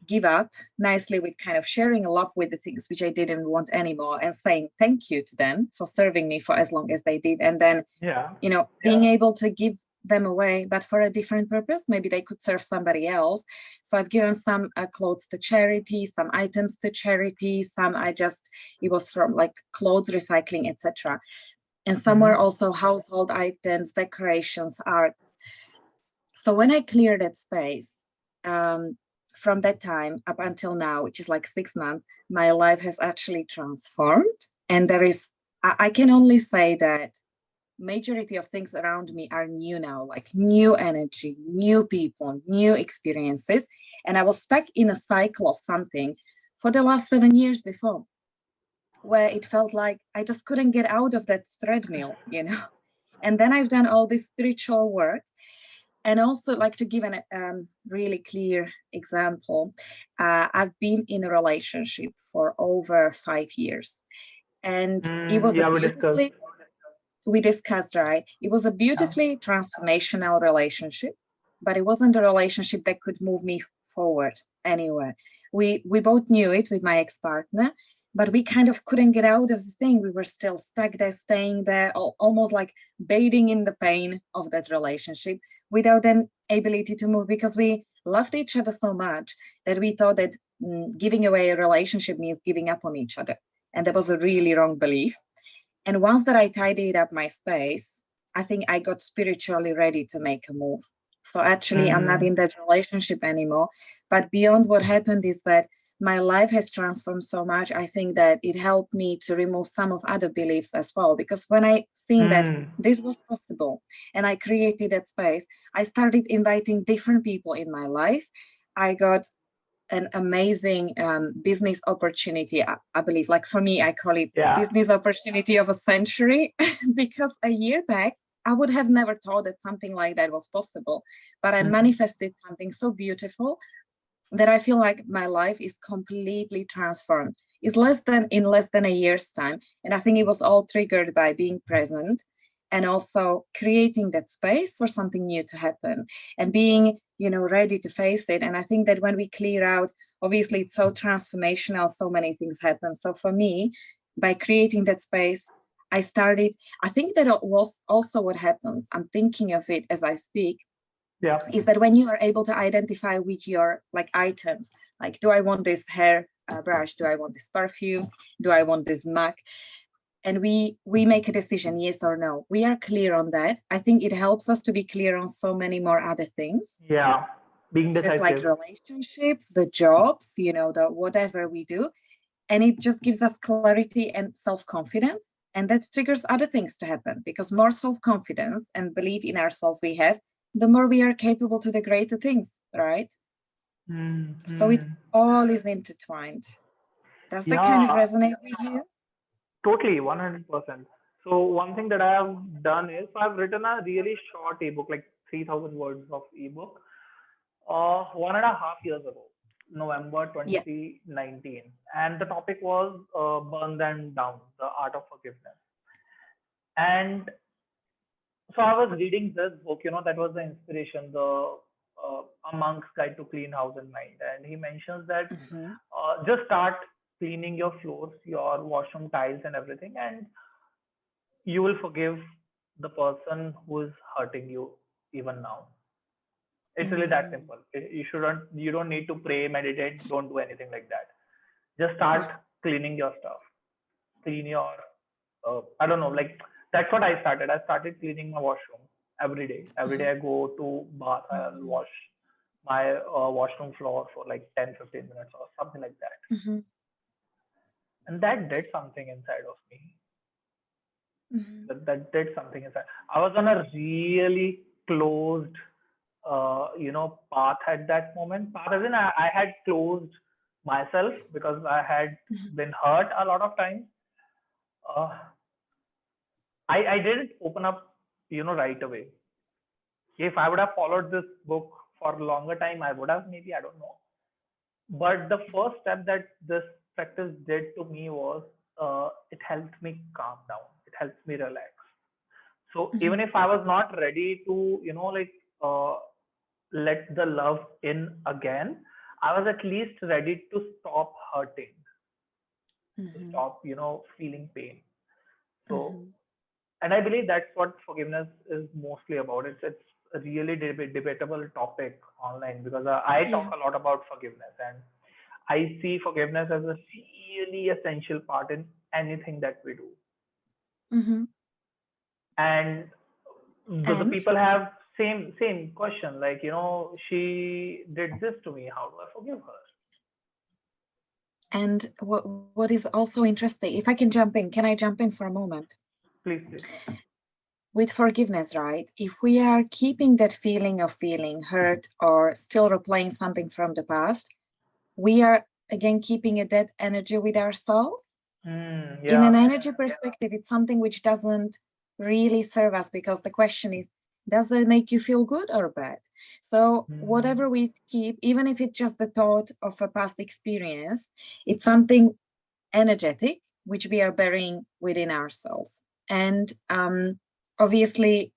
give up nicely with kind of sharing a love with the things which I didn't want anymore and saying thank you to them for serving me for as long as they did. And then, Yeah. being able to give them away, but for a different purpose. Maybe they could serve somebody else. So I've given some clothes to charity, some items to charity, it was from like clothes recycling, etc. And some were Mm-hmm. also household items, decorations, arts. So when I cleared that space, from that time up until now, which is like 6 months, my life has actually transformed. And I can only say that majority of things around me are new now, like new energy, new people, new experiences. And I was stuck in a cycle of something for the last 7 years before, where it felt like I just couldn't get out of that treadmill. And then I've done all this spiritual work. And also, like to give a really clear example, I've been in a relationship for over 5 years. And it was a Yeah, we discussed. we discussed, right? It was a Yeah. beautifully transformational relationship, but it wasn't a relationship that could move me forward anywhere. We both knew it with my ex-partner, but we kind of couldn't get out of the thing. We were still stuck there, staying there, almost like bathing in the pain of that relationship without an ability to move because we loved each other so much that we thought that giving away a relationship means giving up on each other. And that was a really wrong belief. And once that I tidied up my space, I think I got spiritually ready to make a move. So actually, I'm not in Mm. that relationship anymore. But beyond what happened is that my life has transformed so much. I think that it helped me to remove some of other beliefs as well. Because when I seen that Mm. this was possible and I created that space, I started inviting different people in my life. I got an amazing business opportunity. I believe, like for me, I call it Yeah. business opportunity of a century, because a year back, I would have never thought that something like that was possible. But I Mm. manifested something so beautiful that I feel like my life is completely transformed. It's less than a year's time. And I think it was all triggered by being present and also creating that space for something new to happen and being, ready to face it. And I think that when we clear out, obviously it's so transformational, so many things happen. So for me, by creating that space, I think that it was also what happens. I'm thinking of it as I speak. Yeah. is that when you are able to identify with your like items, like, do I want this hair brush? Do I want this perfume? Do I want this mug? And we make a decision, yes or no. We are clear on that. I think it helps us to be clear on so many more other things. Yeah. Being Just like decisive. relationships, the jobs, you know, the whatever we do. And it just gives us clarity and self-confidence. And that triggers other things to happen, because more self-confidence and belief in ourselves we have, the more we are capable to the greater things, right? Mm-hmm. So it all is intertwined. Does that kind of Yeah, resonate with you? totally, 100%. So one thing that I have done is I've written a really short ebook, like 3,000 words of ebook, 1.5 years ago, November Yeah. 2019. And the topic was Burn Them Down, the art of forgiveness. And so I was reading this book, that was the inspiration, A Monk's Guide to Clean House and Mind. And he mentions that just start cleaning your floors, your washroom tiles, and everything, and you will forgive the person who is hurting you even now. It's really that simple. You don't need to pray, meditate, don't do anything like that. Just start cleaning your stuff. Clean your, I don't know, like that's what I started. I started cleaning my washroom every day. Every day I go to bath, I'll wash my washroom floor for like 10-15 minutes or something like that. And that did something inside of me. That did something inside. I was on a really closed, path at that moment. Path as in I had closed myself because I had been hurt a lot of times. Uh, I didn't open up, right away. If I would have followed this book for a longer time, I would have, maybe, I don't know. But the first step that this practice did to me was it helped me calm down. It helps me relax. So even if I was not ready to, let the love in again, I was at least ready to stop hurting, to stop, feeling pain. So, and I believe that's what forgiveness is mostly about. It's a really debatable topic online, because I talk a lot about forgiveness, and I see forgiveness as a really essential part in anything that we do. And the people have same question, like, she did this to me, how do I forgive her? And what is also interesting, if I can jump in, can I jump in for a moment? Please. With forgiveness, right? If we are keeping that feeling of feeling hurt or still replaying something from the past, we are again keeping a dead energy with ourselves. In an energy perspective, it's something which doesn't really serve us, because the question is, does it make you feel good or bad? So whatever we keep, even if it's just the thought of a past experience, it's something energetic which we are burying within ourselves. And obviously,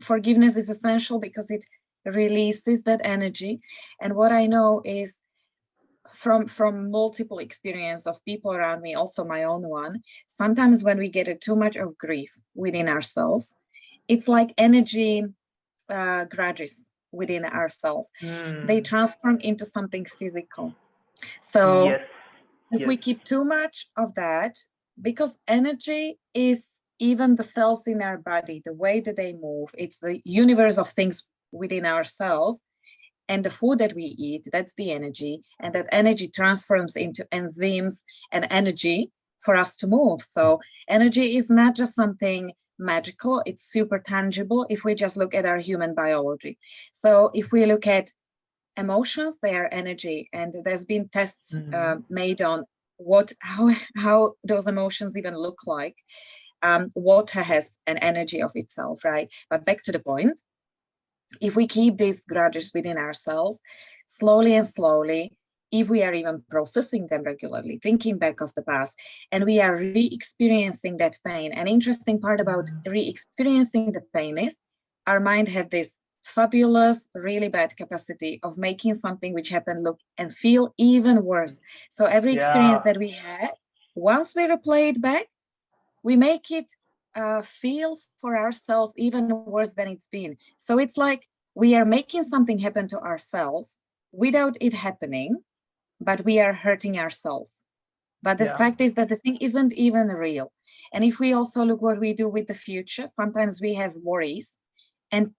forgiveness is essential because it releases that energy. And what I know is, from multiple experience of people around me, also my own one, sometimes when we get too much of grief within ourselves, it's like energy grudges within ourselves. They transform into something physical. So if we keep too much of that, because energy is even the cells in our body, the way that they move, it's the universe of things within ourselves. And the food that we eat, that's the energy. And that energy transforms into enzymes and energy for us to move. So energy is not just something magical, it's super tangible if we just look at our human biology. So if we look at emotions, they are energy. And there's been tests made on how those emotions even look like. Water has an energy of itself, right? But back to the point, if we keep these grudges within ourselves, slowly and slowly, if we are even processing them regularly, thinking back of the past, and we are re-experiencing that pain. An interesting part about re-experiencing the pain is our mind has this fabulous, really bad capacity of making something which happened look and feel even worse. So every experience that we had, once we replay it back, we make it feel for ourselves even worse than it's been. So it's like we are making something happen to ourselves without it happening, but we are hurting ourselves. But the fact is that the thing isn't even real. And if we also look what we do with the future, sometimes we have worries and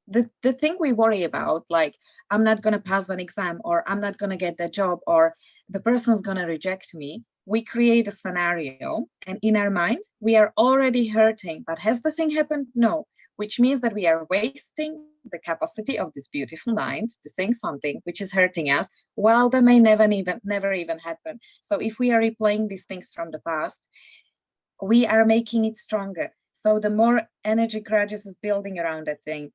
the thing we worry about, like I'm not going to pass an exam, or I'm not going to get that job, or the person's going to reject me, we create a scenario, and in our mind we are already hurting. But has the thing happened? No. Which means that we are wasting the capacity of this beautiful mind to think something which is hurting us, while that may never even happen. So if we are replaying these things from the past, we are making it stronger. So the more energy grudges is building around that thing.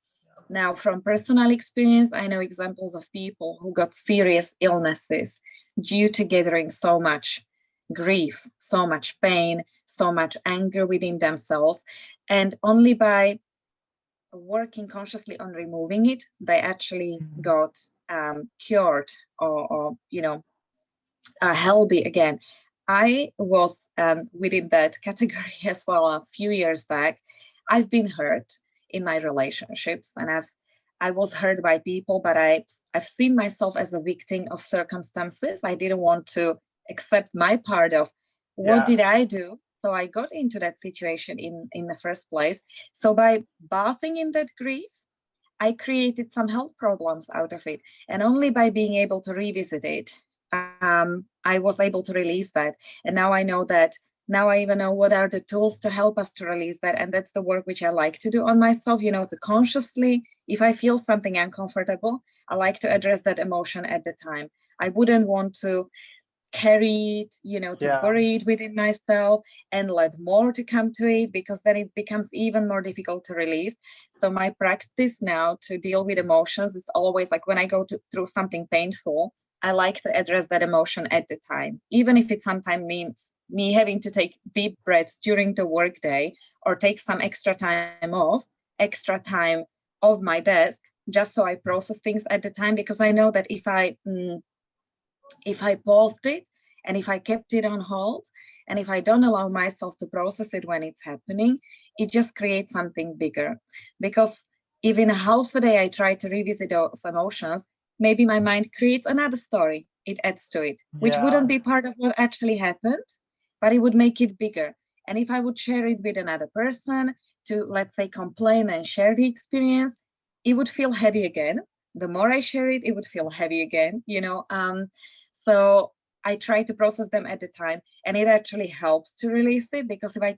Now, from personal experience, I know examples of people who got serious illnesses due to gathering so much grief, so much pain, so much anger within themselves. And only by working consciously on removing it, they actually got cured or healthy again. I was within that category as well a few years back. I've been hurt in my relationships, and I was hurt by people, but I've seen myself as a victim of circumstances. I didn't want to accept my part of what did I do. So I got into that situation in the first place. So by bathing in that grief, I created some health problems out of it. And only by being able to revisit it, I was able to release that. And now I know that, now I even know what are the tools to help us to release that. And that's the work which I like to do on myself, to consciously, if I feel something uncomfortable, I like to address that emotion at the time. I wouldn't want to carry it, to bury it within myself and let more to come to it, because then it becomes even more difficult to release. So my practice now to deal with emotions is always like when I go through something painful, I like to address that emotion at the time, even if it sometimes means me having to take deep breaths during the workday, or take some extra time off my desk, just so I process things at the time. Because I know that if I paused it, and if I kept it on hold, and if I don't allow myself to process it when it's happening, it just creates something bigger. Because if in a half a day I try to revisit those emotions, maybe my mind creates another story. It adds to it, which wouldn't be part of what actually happened, but it would make it bigger. And if I would share it with another person to, let's say, complain and share the experience, it would feel heavy again. The more I share it, it would feel heavy again, So I try to process them at the time, and it actually helps to release it, because if I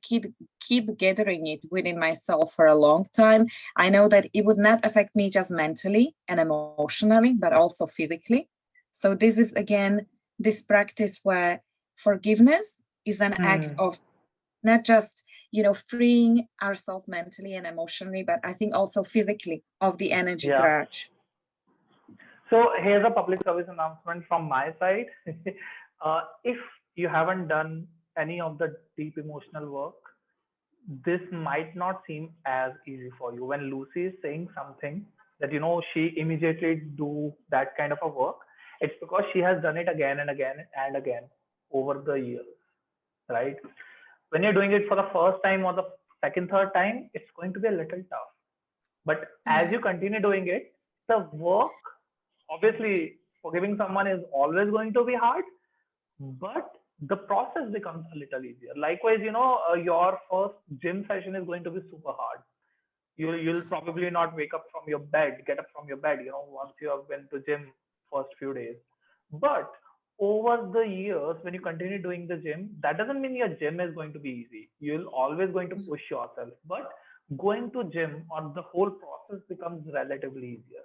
keep gathering it within myself for a long time, I know that it would not affect me just mentally and emotionally, but also physically. So this is, again, this practice where forgiveness is an act of not just, freeing ourselves mentally and emotionally, but I think also physically of the energy grudge. So here's a public service announcement from my side. If you haven't done any of the deep emotional work, this might not seem as easy for you. When Lucy is saying something that, she immediately do that kind of a work, it's because she has done it again and again and again over the years, right? When you're doing it for the first time or the second, third time, it's going to be a little tough. But as you continue doing it, the work, obviously, forgiving someone is always going to be hard, but the process becomes a little easier. Likewise, your first gym session is going to be super hard. You'll probably not get up from your bed, once you have been to gym first few days. But over the years, when you continue doing the gym, that doesn't mean your gym is going to be easy. You'll always going to push yourself, but going to gym or the whole process becomes relatively easier.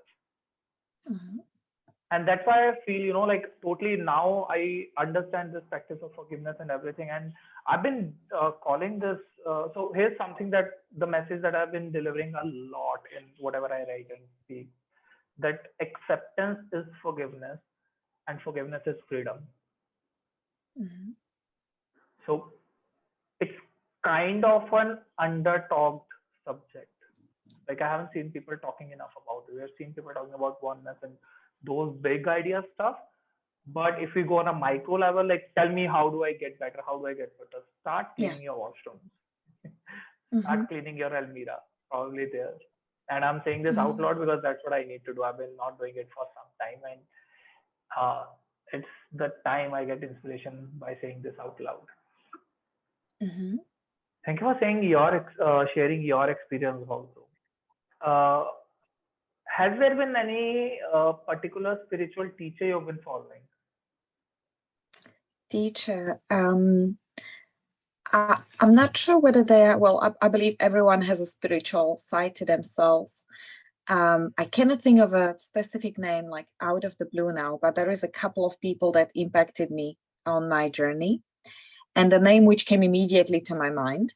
And that's why I feel, totally now I understand this practice of forgiveness and everything. And I've been calling this. So here's something that the message that I've been delivering a lot in whatever I write and speak, that acceptance is forgiveness and forgiveness is freedom. So it's kind of an under-talked subject. Like I haven't seen people talking enough about it. We've seen people talking about oneness and those big idea stuff. But if we go on a micro level, like tell me, how do I get better? How do I get better? Start cleaning your washrooms. Start cleaning your Almira. Probably there. And I'm saying this out loud because that's what I need to do. I've been not doing it for some time, and it's the time I get inspiration by saying this out loud. Mm-hmm. Thank you for saying sharing your experience also. Uh, has there been any particular spiritual teacher you've been following? Teacher. I'm not sure whether they are, well, I believe everyone has a spiritual side to themselves. I cannot think of a specific name like out of the blue now, but there is a couple of people that impacted me on my journey. And the name which came immediately to my mind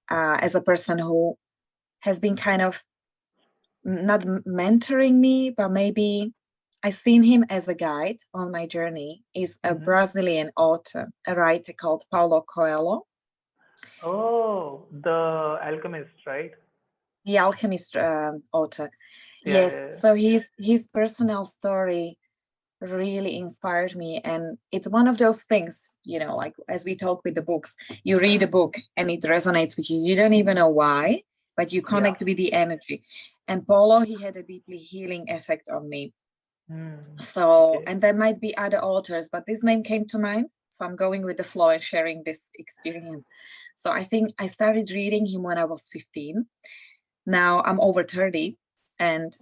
as a person who has been kind of not mentoring me, but maybe I've seen him as a guide on my journey, is a Brazilian author, a writer called Paulo Coelho. Oh, the alchemist, right? The alchemist author. Yeah, Yes, yeah, yeah. so his personal story really inspired me, and it's one of those things, you know, like as we talk with the books, you read a book and it resonates with you. You don't even know why, but you connect with the energy. And Paulo, he had a deeply healing effect on me. So, Okay. and there might be other authors, but this name came to mind. So I'm going with the flow and sharing this experience. So I think I started reading him when I was 15. Now I'm over 30 and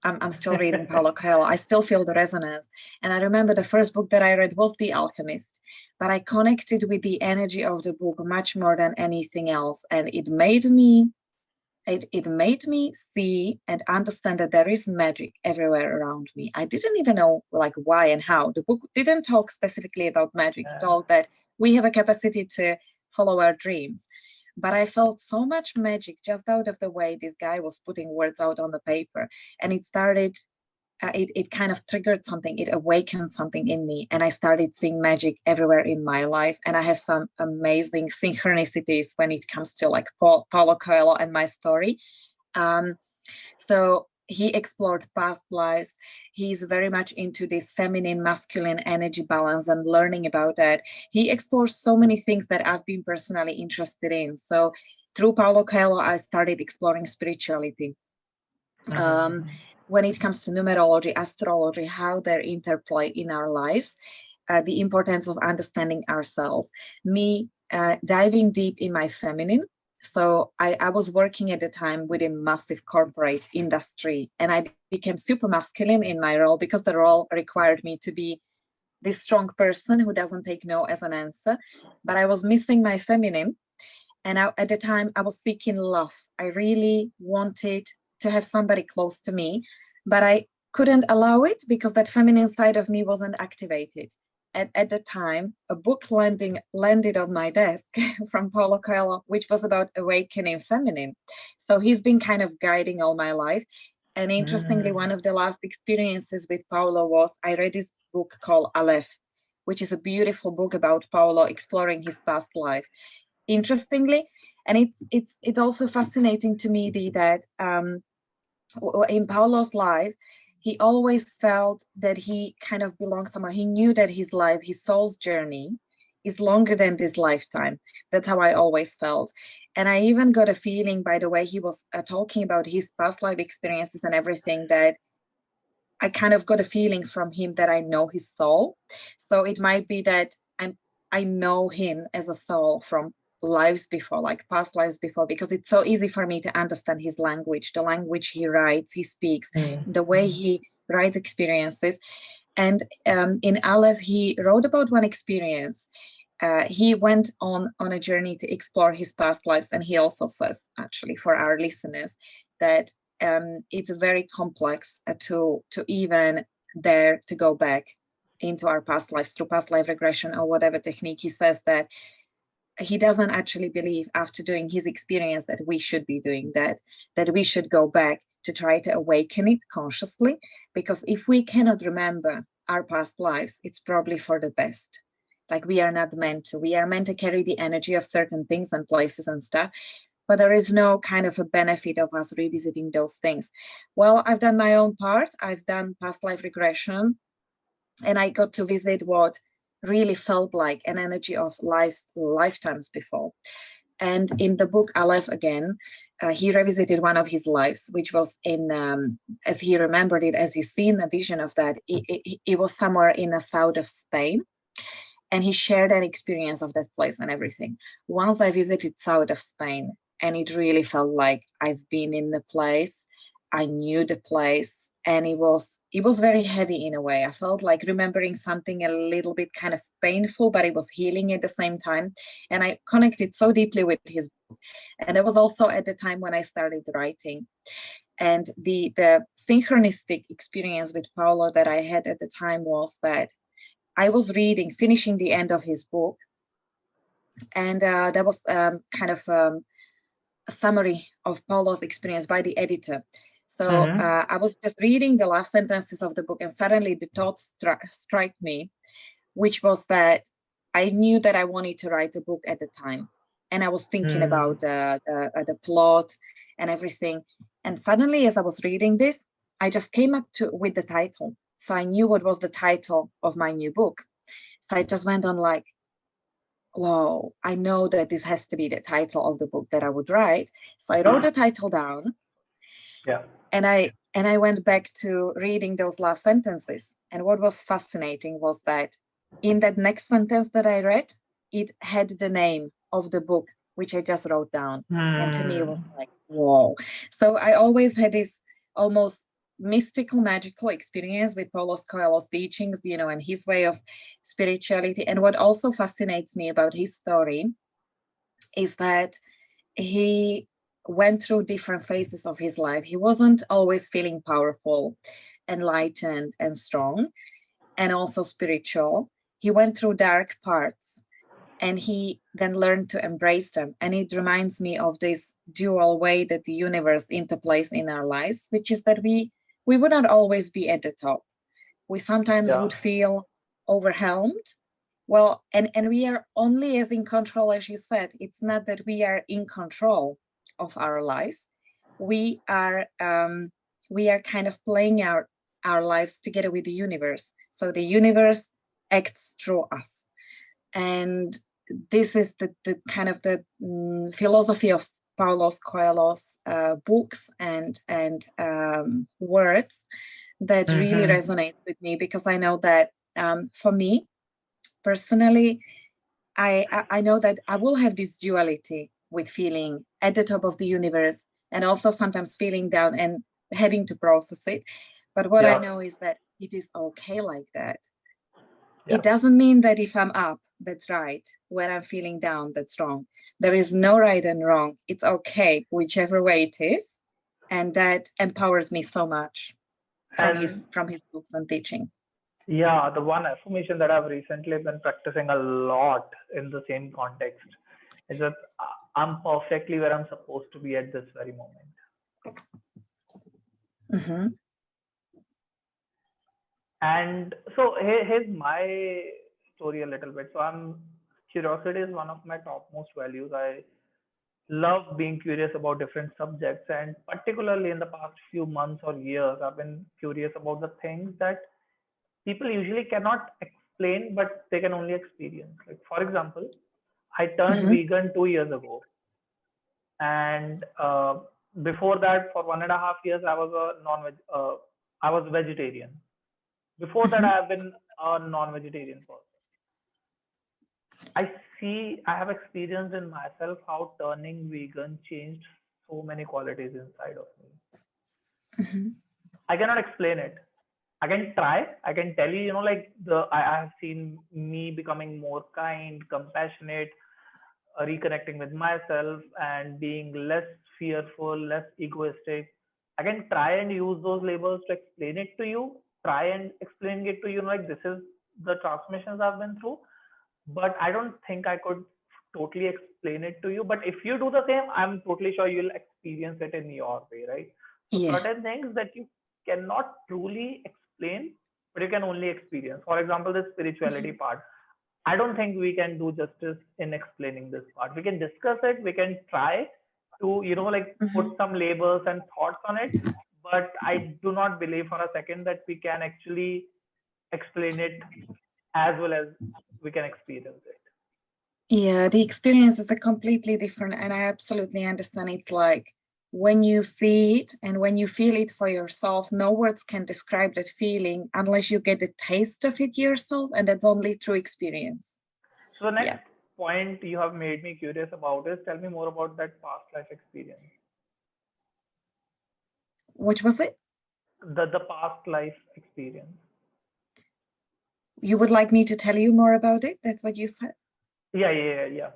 I'm still reading Paulo Coelho. I still feel the resonance. And I remember the first book that I read was The Alchemist, but I connected with the energy of the book much more than anything else. And it made me see and understand that there is magic everywhere around me. I didn't even know like why and how. The book didn't talk specifically about magic. It told that we have a capacity to follow our dreams. But I felt so much magic just out of the way this guy was putting words out on the paper. And it started, it kind of triggered something. It awakened something in me. And I started seeing magic everywhere in my life. And I have some amazing synchronicities when it comes to like Paulo Coelho and my story. So he explored past lives. He's very much into this feminine masculine energy balance and learning about that. He explores so many things that I've been personally interested in. So through Paulo Coelho, I started exploring spirituality. When it comes to numerology, astrology, how they're interplay in our lives, the importance of understanding ourselves, me diving deep in my feminine. So I was working at the time within massive corporate industry, and I became super masculine in my role because the role required me to be this strong person who doesn't take no as an answer. But I was missing my feminine, and at the time I was seeking love. I really wanted to have somebody close to me, but I couldn't allow it because that feminine side of me wasn't activated. At the time, a book landed on my desk from Paulo Coelho, which was about awakening feminine. So he's been kind of guiding all my life. And interestingly, one of the last experiences with Paulo was I read this book called Aleph, which is a beautiful book about Paulo exploring his past life. Interestingly, and it's also fascinating to me that in Paulo's life, he always felt that he kind of belongs somewhere. He knew that his life, his soul's journey, is longer than this lifetime. That's how I always felt. And I even got a feeling by the way he was talking about his past life experiences and everything, that I kind of got a feeling from him that I know his soul. So it might be that I know him as a soul from lives before, like past lives before, because it's so easy for me to understand his language, the language he writes, he speaks, the way he writes experiences. And in Aleph, he wrote about one experience. He went on a journey to explore his past lives, and he also says, actually, for our listeners, that it's very complex to even dare to go back into our past lives through past life regression or whatever technique. He says that he doesn't actually believe after doing his experience that we should be doing that we should go back to try to awaken it consciously, because if we cannot remember our past lives, it's probably for the best. Like we are meant to carry the energy of certain things and places and stuff, but there is no kind of a benefit of us revisiting those things. Well, I've done my own part. I've done past life regression, and I got to visit what really felt like an energy of lifetimes before. And in the book Aleph again, he revisited one of his lives, which was in, as he remembered it, as he seen a vision of that, it was somewhere in the south of Spain. And he shared an experience of that place and everything. Once I visited south of Spain, and it really felt like I've been in the place. I knew the place, and it was very heavy in a way. I felt like remembering something a little bit kind of painful, but it was healing at the same time. And I connected so deeply with his book. And it was also at the time when I started writing. And the synchronistic experience with Paulo that I had at the time was that I was finishing the end of his book, and there was kind of a summary of Paulo's experience by the editor. So I was just reading the last sentences of the book, and suddenly the thought struck me, which was that I knew that I wanted to write a book at the time, and I was thinking about the plot and everything. And suddenly, as I was reading this, I just came up with the title. So I knew what was the title of my new book. So I just went on like, whoa, I know that this has to be the title of the book that I would write. So I wrote the title down. Yeah. And I went back to reading those last sentences. And what was fascinating was that in that next sentence that I read, it had the name of the book, which I just wrote down. And to me, it was like, whoa. So I always had this almost mystical, magical experience with Paulo Coelho's teachings, and his way of spirituality. And what also fascinates me about his story is that he went through different phases of his life. He wasn't always feeling powerful, enlightened, and strong, and also spiritual. He went through dark parts, and he then learned to embrace them. And it reminds me of this dual way that the universe interplays in our lives, which is that we would not always be at the top. We sometimes would feel overwhelmed. Well, and we are only as in control, as you said. It's not that we are in control of our lives. We are kind of playing our lives together with the universe. So the universe acts through us. And this is the kind of the philosophy of Paulo Coelho's books and words that really resonate with me, because I know that for me personally, I know that I will have this duality with feeling at the top of the universe and also sometimes feeling down and having to process it. But what I know is that it is okay like that. It doesn't mean that if I'm up, that's right. When I'm feeling down, that's wrong. There is no right and wrong. It's okay, whichever way it is. And that empowers me so much from his books and teaching. Yeah, the one affirmation that I've recently been practicing a lot in the same context is that I'm perfectly where I'm supposed to be at this very moment. Mm-hmm. And so here's my story a little bit. So curiosity is one of my topmost values. I love being curious about different subjects, and particularly in the past few months or years, I've been curious about the things that people usually cannot explain, but they can only experience. Like, for example, I turned vegan 2 years ago, and before that, for 1.5 years, I was I was vegetarian. Before that, I have been a non-vegetarian person. I have experienced in myself how turning vegan changed so many qualities inside of me. I cannot explain it. I can try. I can tell you, I have seen me becoming more kind, compassionate, reconnecting with myself, and being less fearful, less egoistic. I can try and use those labels to explain it to you. Try and explain it to you, like this is the transformations I've been through. But I don't think I could totally explain it to you. But if you do the same, I'm totally sure you'll experience it in your way, right? So certain things that you cannot truly explain, but you can only experience. For example, the spirituality part. I don't think we can do justice in explaining this part. We can discuss it. We can try to, put some labels and thoughts on it. But I do not believe for a second that we can actually explain it as well as we can experience it. Yeah, the experience is a completely different, and I absolutely understand. It's like when you see it and when you feel it for yourself, no words can describe that feeling unless you get a taste of it yourself, and that's only through experience. So the next Yeah. point you have made me curious about is tell me more about that past life experience. What was it? The past life experience. You would like me to tell you more about it? That's what you said? Yeah, yeah, yeah, yeah.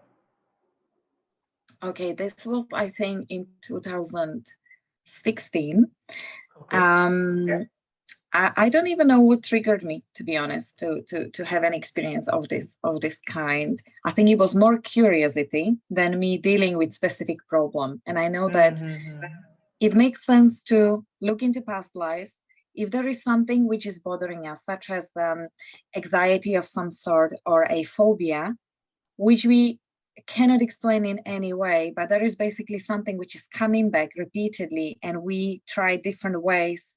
Okay, this was, I think, in 2016. Okay. Um, I don't even know what triggered me, to be honest, to have an experience of this kind. I think it was more curiosity than me dealing with specific problem. And I know that Mm-hmm. it makes sense to look into past lives if there is something which is bothering us, such as anxiety of some sort or a phobia, which we cannot explain in any way, but there is basically something which is coming back repeatedly, and we try different ways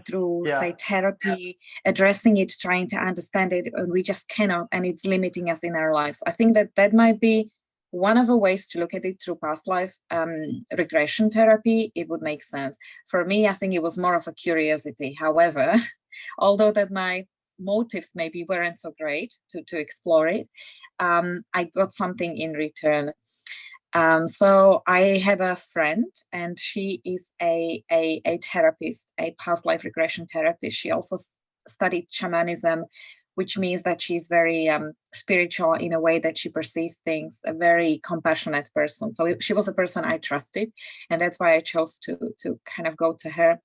through, Yeah. say, therapy, addressing it, trying to understand it, and we just cannot, and it's limiting us in our lives. I think that that might be one of the ways to look at it through past life regression therapy. It would make sense. For me, I think it was more of a curiosity. However, although that my motives maybe weren't so great to explore it, I got something in return. So I have a friend, and she is a therapist, a past life regression therapist. She also studied shamanism, which means that she's very spiritual in a way that she perceives things, a very compassionate person. So she was a person I trusted, and that's why I chose to kind of go to her.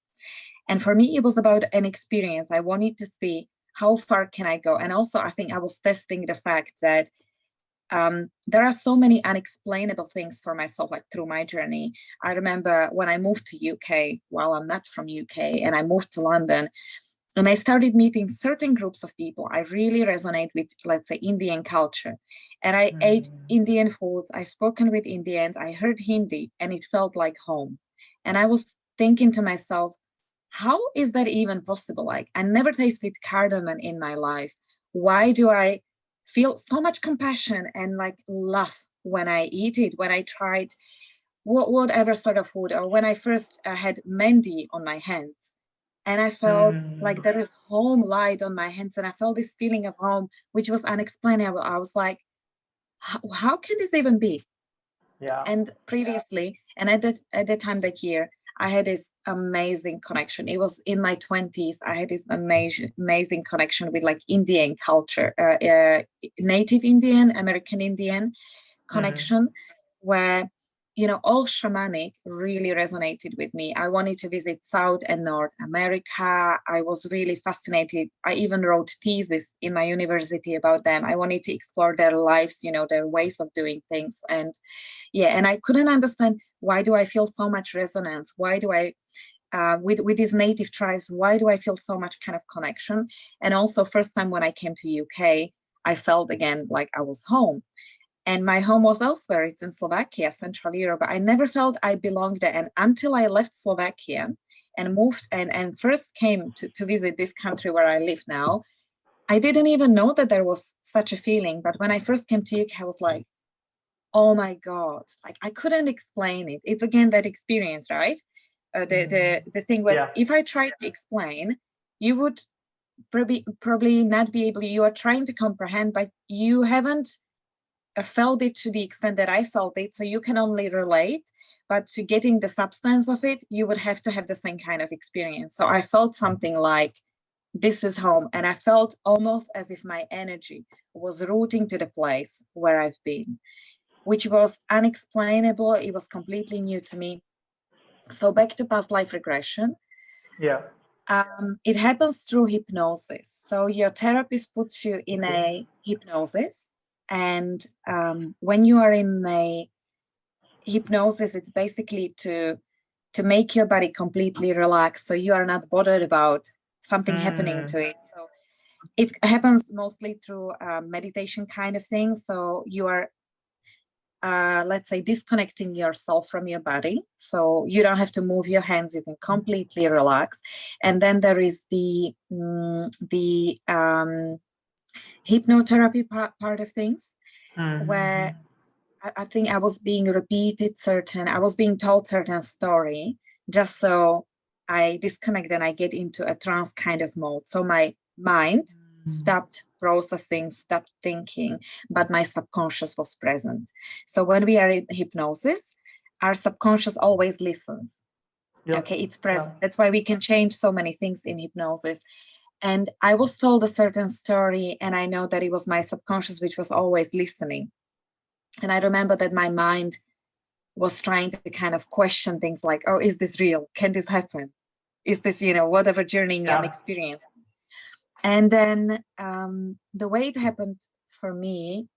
And for me, it was about an experience. I wanted to see how far can I go, and also I think I was testing the fact that there are so many unexplainable things for myself, like through my journey. I remember when I moved to UK, well, I'm not from UK, and I moved to London, and I started meeting certain groups of people. I really resonate with, let's say, Indian culture. And I ate Mm. Indian foods, I spoken with Indians, I heard Hindi, and it felt like home. And I was thinking to myself, how is that even possible? Like, I never tasted cardamom in my life. Why do I feel so much compassion and like love when I eat it? When I tried whatever sort of food, or when I first had mehndi on my hands, and I felt like Mm. there is home light on my hands, and I felt this feeling of home, which was unexplainable. I was like, how can this even be? Yeah. And previously, and at that time that year, I had this amazing connection. It was in my 20s. I had this amazing connection with like Indian culture, native Indian, American Indian Mm-hmm. connection, where all shamanic really resonated with me. I wanted to visit South and North America. I was really fascinated. I even wrote thesis in my university about them. I wanted to explore their lives, their ways of doing things. And yeah, and I couldn't understand, why do I feel so much resonance? Why do I with these native tribes, why do I feel so much kind of connection? And also, first time when I came to UK, I felt again like I was home. And my home was elsewhere. It's in Slovakia, Central Europe. I never felt I belonged there. And until I left Slovakia and moved and first came to visit this country where I live now, I didn't even know that there was such a feeling. But when I first came to UK, I was like, oh my God, like I couldn't explain it. It's again that experience, right? Mm. The thing where Yeah. if I tried to explain, you would probably not be able. You are trying to comprehend, but you haven't felt it to the extent that I felt it. So you can only relate, but to getting the substance of it, you would have to have the same kind of experience. So I felt something like this is home, and I felt almost as if my energy was rooting to the place where I've been, which was unexplainable. It was completely new to me. So back to past life regression. Yeah. It happens through hypnosis. So your therapist puts you in Okay. a hypnosis, and when you are in a hypnosis, it's basically to make your body completely relaxed, so you are not bothered about something happening Mm. to it. So it happens mostly through meditation kind of thing. So you are let's say disconnecting yourself from your body, so you don't have to move your hands, you can completely relax. And then there is the hypnotherapy part of things, where I think I was being I was being told certain story just so I disconnect and I get into a trance kind of mode. So my mind stopped processing, stopped thinking, but my subconscious was present. So when we are in hypnosis, our subconscious always listens. Yep. Okay, it's present. That's why we can change so many things in hypnosis. And I was told a certain story, and I know that it was my subconscious which was always listening. And I remember that my mind was trying to kind of question things like, oh, is this real? Can this happen? Is this, whatever journey I'm experiencing? And then the way it happened for me,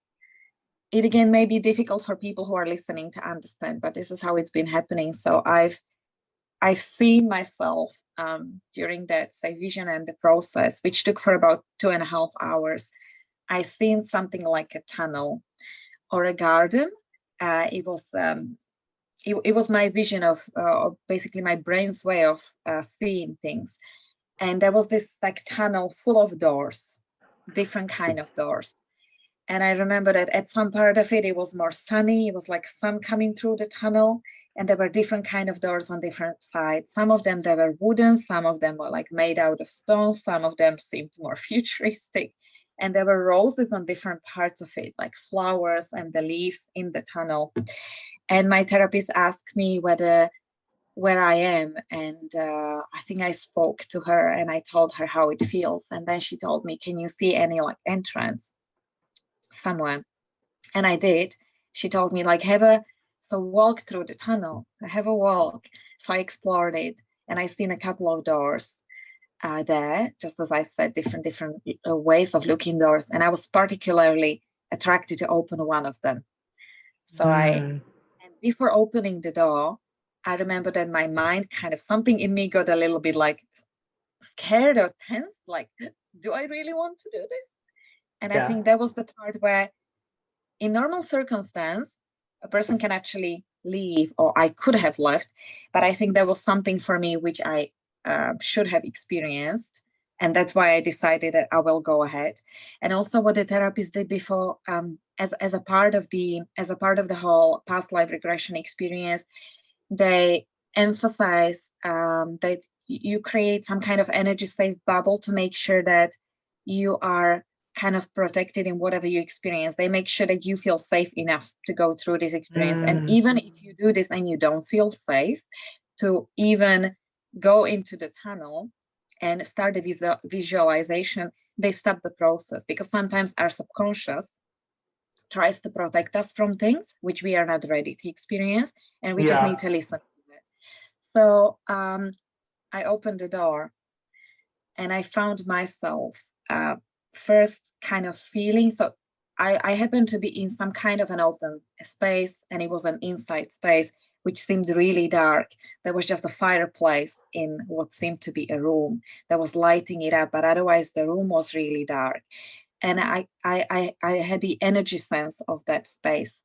it again may be difficult for people who are listening to understand, but this is how it's been happening. So I've seen myself during that, say, vision and the process, which took for about 2.5 hours. I seen something like a tunnel or a garden. It was my vision of basically my brain's way of seeing things. And there was this like tunnel full of doors, different kind of doors. And I remember that at some part of it was more sunny. It was like sun coming through the tunnel. And there were different kind of doors on different sides. Some of them, they were wooden. Some of them were like made out of stone. Some of them seemed more futuristic. And there were roses on different parts of it, like flowers and the leaves in the tunnel. And my therapist asked me where I am. And I think I spoke to her and I told her how it feels. And then she told me, can you see any like entrance somewhere? And I did. She told me like, walk through the tunnel, have a walk. So I explored it and I seen a couple of doors there, just as I said, different ways of looking doors. And I was particularly attracted to open one of them. So and before opening the door, I remember that my mind something in me got a little bit like scared or tense, like, do I really want to do this? And I think that was the part where in normal circumstance, a person can actually leave, or I could have left, but I think there was something for me which I should have experienced. And that's why I decided that I will go ahead. And also what the therapist did before, as a part of the whole past life regression experience, they emphasize that you create some kind of energy safe bubble to make sure that you are kind of protected in whatever you experience. They make sure that you feel safe enough to go through this experience. And even if you do this and you don't feel safe, to even go into the tunnel and start the visualization, they stop the process, because sometimes our subconscious tries to protect us from things which we are not ready to experience, and we just need to listen to it. So I opened the door and I found myself first kind of feeling. So I happened to be in some kind of an open space, and it was an inside space which seemed really dark. There was just a fireplace in what seemed to be a room that was lighting it up, but otherwise the room was really dark. And I had the energy sense of that space.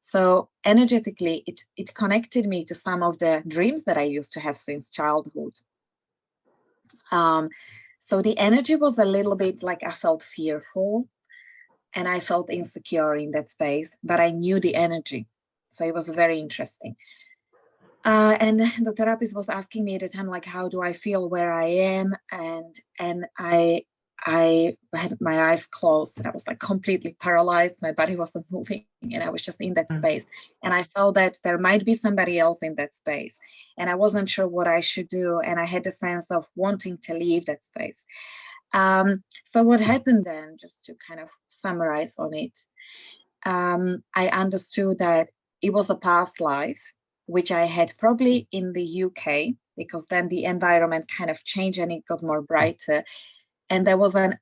So energetically, it connected me to some of the dreams that I used to have since childhood. So the energy was a little bit like I felt fearful and I felt insecure in that space, but I knew the energy. So it was very interesting. And the therapist was asking me at the time, like, how do I feel where I am? And I had my eyes closed and I was like completely paralyzed. My body wasn't moving and I was just in that space. And I felt that there might be somebody else in that space. And I wasn't sure what I should do. And I had a sense of wanting to leave that space. So what happened then, just to kind of summarize on it, I understood that it was a past life, which I had probably in the UK, because then the environment kind of changed and it got more brighter. And there was an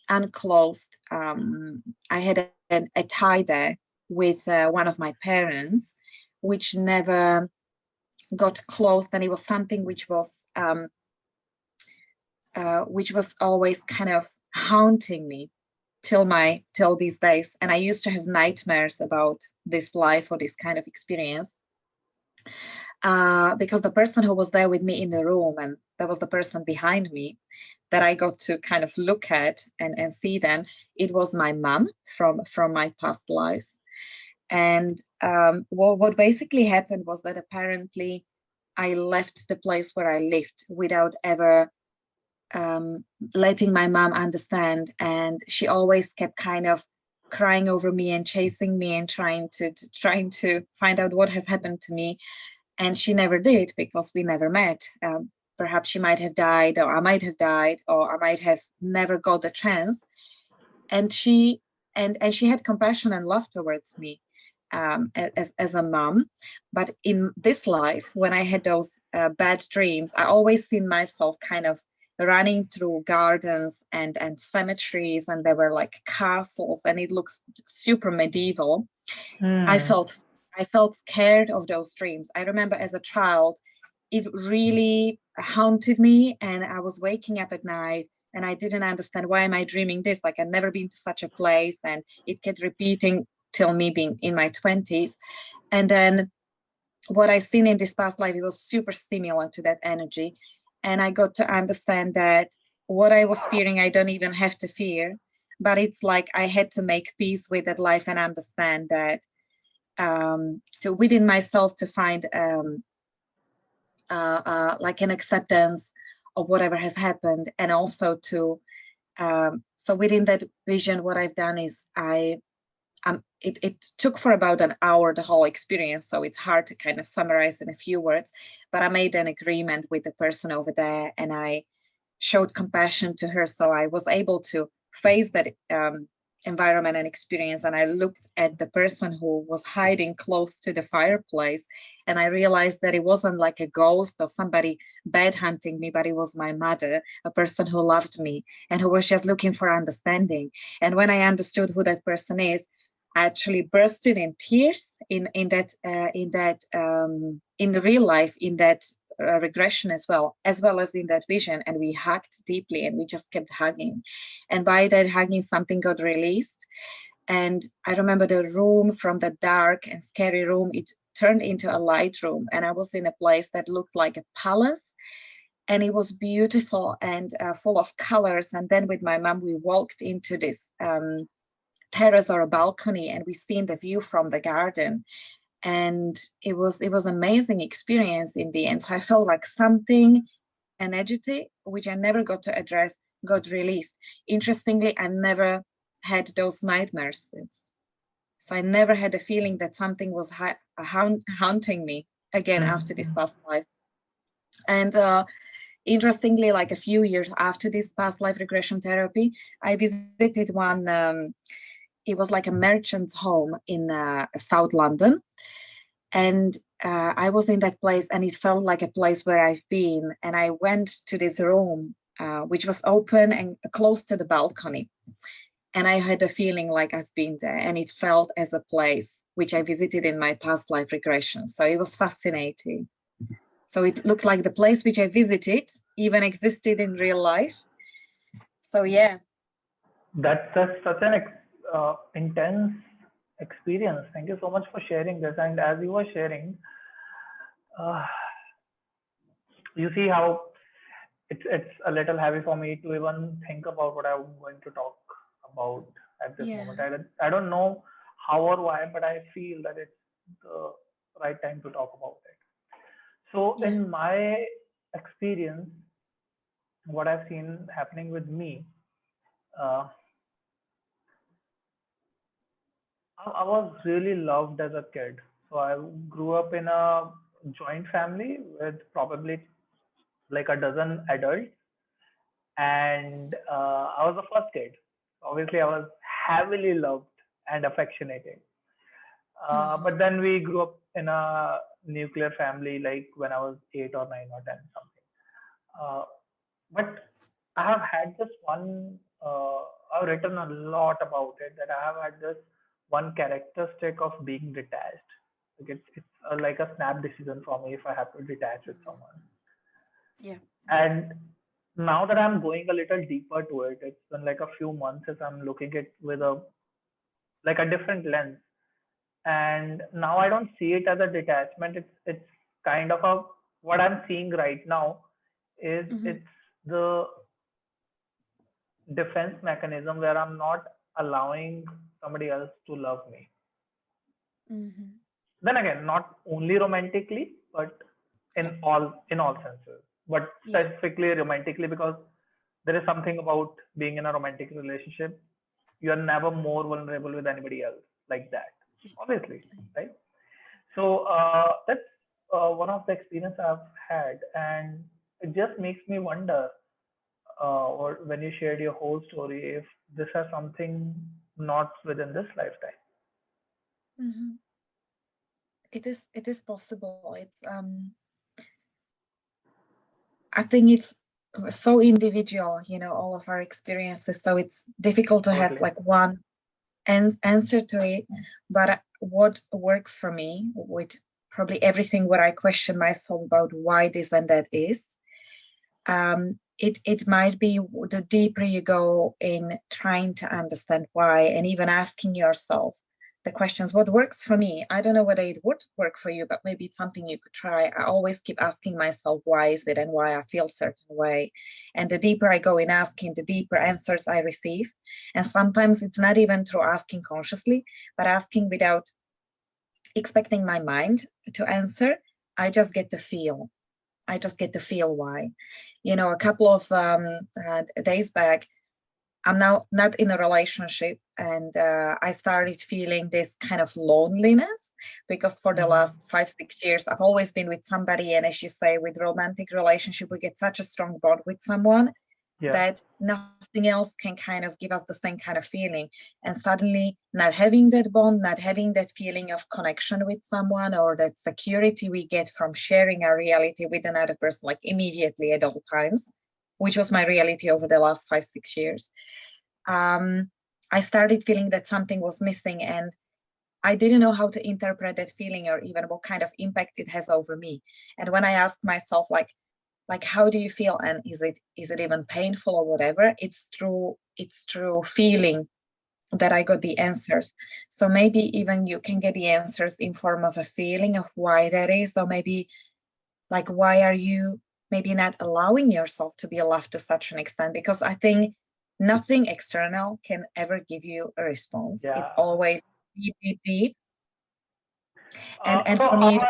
unclosed, I had a tie there with one of my parents, which never got closed. And it was something which was always kind of haunting me till these days. And I used to have nightmares about this life or this kind of experience. because the person who was there with me in the room, and there was the person behind me that I got to kind of look at and see then, it was my mum from my past lives. And what basically happened was that apparently I left the place where I lived without ever letting my mom understand, and she always kept kind of crying over me and chasing me and trying to find out what has happened to me, and she never did because we never met. Perhaps she might have died, or I might have died, or I might have never got the chance. And she had compassion and love towards me as a mom. But in this life, when I had those bad dreams, I always seen myself kind of running through gardens and cemeteries, and there were like castles, and it looks super medieval. I felt scared of those dreams. I remember as a child, it really haunted me, and I was waking up at night and I didn't understand, why am I dreaming this? Like, I'd never been to such a place, and it kept repeating till me being in my 20s. And then what I seen in this past life, it was super similar to that energy. And I got to understand that what I was fearing, I don't even have to fear, but it's like I had to make peace with that life and understand that to within myself to find like an acceptance of whatever has happened, and also to so within that vision, what I've done is it took for about an hour, the whole experience, so it's hard to kind of summarize in a few words, but I made an agreement with the person over there, and I showed compassion to her, so I was able to face that environment and experience. And I looked at the person who was hiding close to the fireplace, and I realized that it wasn't like a ghost or somebody bad hunting me, but it was my mother, a person who loved me and who was just looking for understanding. And when I understood who that person is, I actually bursted in tears in the real life, in that regression as well as in that vision, and we hugged deeply, and we just kept hugging, and by that hugging something got released. And I remember the room, from the dark and scary room, it turned into a light room, and I was in a place that looked like a palace, and it was beautiful and full of colors. And then with my mom, we walked into this terrace or a balcony, and we seen the view from the garden, and it was amazing experience in the end. So I felt like something energetic, which I never got to address, got released. Interestingly, I never had those nightmares since. So I never had a feeling that something was haunting me again after this past life. And interestingly, like a few years after this past life regression therapy, I visited one, it was like a merchant's home in South London. And I was in that place, and it felt like a place where I've been. And I went to this room, which was open and close to the balcony. And I had a feeling like I've been there, and it felt as a place which I visited in my past life regression. So it was fascinating. So it looked like the place which I visited even existed in real life. So yeah. That's such an intense experience. Thank you so much for sharing this. And as you were sharing, you see how it's a little heavy for me to even think about what I'm going to talk about at this moment. I don't know how or why, but I feel that it's the right time to talk about it. So in my experience, what I've seen happening with me, I was really loved as a kid. So I grew up in a joint family with probably like a dozen adults, and I was the first kid. Obviously, I was heavily loved and affectionated. But then we grew up in a nuclear family, like when I was 8 or 9 or 10 something. But I have had this one. I've written a lot about it. That I have had this one characteristic of being detached. Like it's like a snap decision for me if I have to detach with someone. Yeah. And now that I'm going a little deeper to it, it's been like a few months as I'm looking at with a like a different lens. And now I don't see it as a detachment. It's kind of a, what I'm seeing right now is it's the defense mechanism where I'm not allowing somebody else to love me. Then again, not only romantically, but in all senses, but specifically romantically, because there is something about being in a romantic relationship. You are never more vulnerable with anybody else like that, obviously, right? So that's one of the experience I've had, and it just makes me wonder, or when you shared your whole story, if this has something not within this lifetime. It is possible. It's I think it's so individual, all of our experiences. So it's difficult to have like one answer to it. But what works for me, with probably everything what I question myself about why this and that is, it might be the deeper you go in trying to understand why, and even asking yourself the questions, what works for me? I don't know whether it would work for you, but maybe it's something you could try. I always keep asking myself, why is it and why I feel a certain way? And the deeper I go in asking, the deeper answers I receive. And sometimes it's not even through asking consciously, but asking without expecting my mind to answer. I just get to feel. I just get to feel why. A couple of days back, I'm now not in a relationship, and I started feeling this kind of loneliness, because for the last 5-6 years, I've always been with somebody. And as you say, with romantic relationship, we get such a strong bond with someone that nothing else can kind of give us the same kind of feeling. And suddenly not having that bond, not having that feeling of connection with someone, or that security we get from sharing our reality with another person, like immediately at all times, which was my reality over the last 5-6 years. I started feeling that something was missing, and I didn't know how to interpret that feeling, or even what kind of impact it has over me. And when I asked myself, like how do you feel, and is it even painful or whatever, it's through feeling that I got the answers. So maybe even you can get the answers in form of a feeling of why that is, or maybe like, why are you maybe not allowing yourself to be loved to such an extent? Because I think nothing external can ever give you a response. It's always deep, deep, deep. And So for me,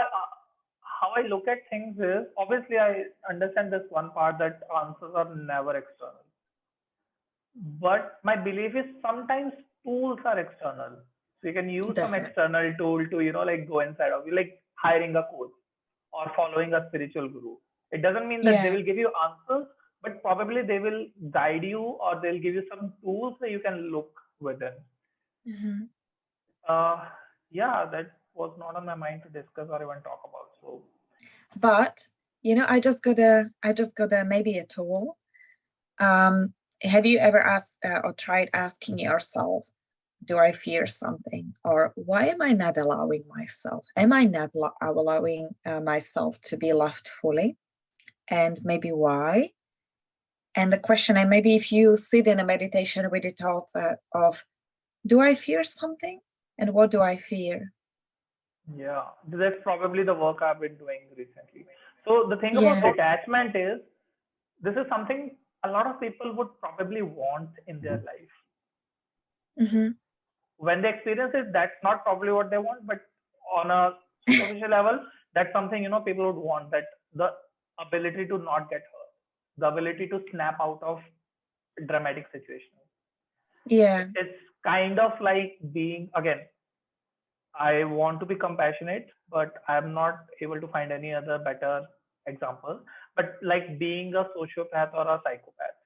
how I look at things is, obviously I understand this one part, that answers are never external. But my belief is sometimes tools are external. So you can use some external tool to, like go inside of you, like hiring a coach or following a spiritual guru. It doesn't mean that they will give you answers, but probably they will guide you, or they'll give you some tools that you can look within. That was not on my mind to discuss or even talk about. So, but I just got a maybe a tool. Have you ever asked or tried asking yourself, do I fear something? Or why am I not allowing myself? Am I not allowing myself to be loved fully? And maybe why? And the question, and maybe if you sit in a meditation with the thought of, do I fear something? And what do I fear? Yeah, that's probably the work I've been doing recently. So the thing about detachment is, this is something a lot of people would probably want in their life. When they experience it, that's not probably what they want, but on a superficial level, that's something people would want, that the ability to not get hurt, the ability to snap out of dramatic situations. It's kind of like being, again, I want to be compassionate, but I'm not able to find any other better example. But like being a sociopath or a psychopath,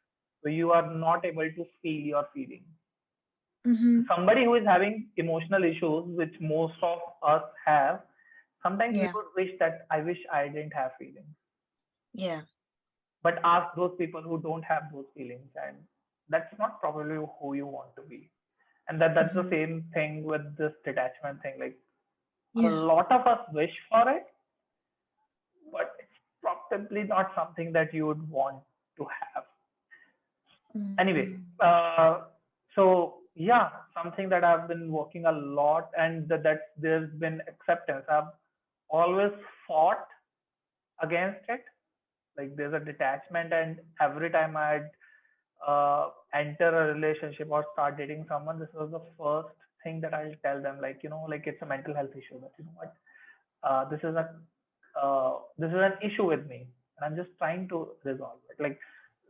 so you are not able to feel your feelings. Somebody who is having emotional issues, which most of us have, sometimes we would wish that I wish I didn't have feelings. Yeah. But ask those people who don't have those feelings, and that's not probably who you want to be. And that's the same thing with this detachment thing. Like a lot of us wish for it, but it's probably not something that you would want to have. Anyway, so yeah, something that I've been working a lot, and that there's been acceptance. I've always fought against it. Like there's a detachment, and every time I'd enter a relationship or start dating someone, this was the first thing that I'll tell them, like, like it's a mental health issue. That what, this is a this is an issue with me, and I'm just trying to resolve it. Like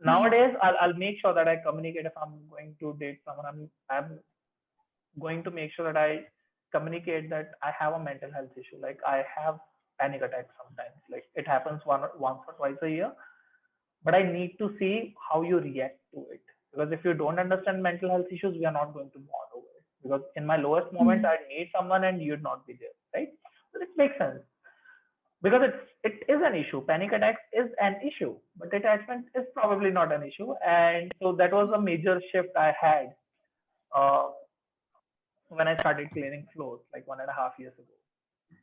nowadays, I'll make sure that I communicate if I'm going to date someone. I'm going to make sure that I communicate that I have a mental health issue. Like I have panic attacks sometimes. Like it happens once or twice a year, but I need to see how you react to it. Because if you don't understand mental health issues, we are not going to bond over it. Because in my lowest moments, I'd need someone and you'd not be there, right? So it makes sense. Because it is an issue. Panic attacks is an issue, but detachment is probably not an issue. And so that was a major shift I had uh, when I started cleaning floors, like 1.5 years ago.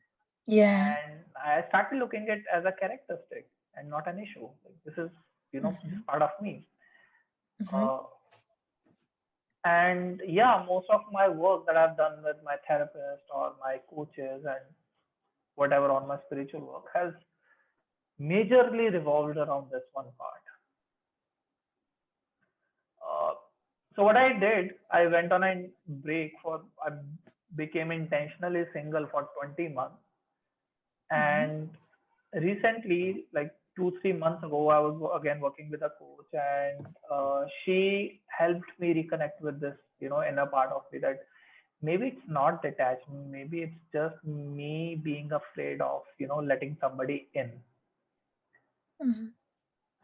Yeah. And I started looking at it as a characteristic and not an issue. Like this is, this part of me. Uh, and yeah, most of my work that I've done with my therapist or my coaches and whatever on my spiritual work has majorly revolved around this one part. Uh, so what I did, I went on a break I became intentionally single for 20 months. And recently, like 2 3 months ago, I was again working with a coach, and she helped me reconnect with this, inner part of me, that maybe it's not detachment, maybe it's just me being afraid of, letting somebody in.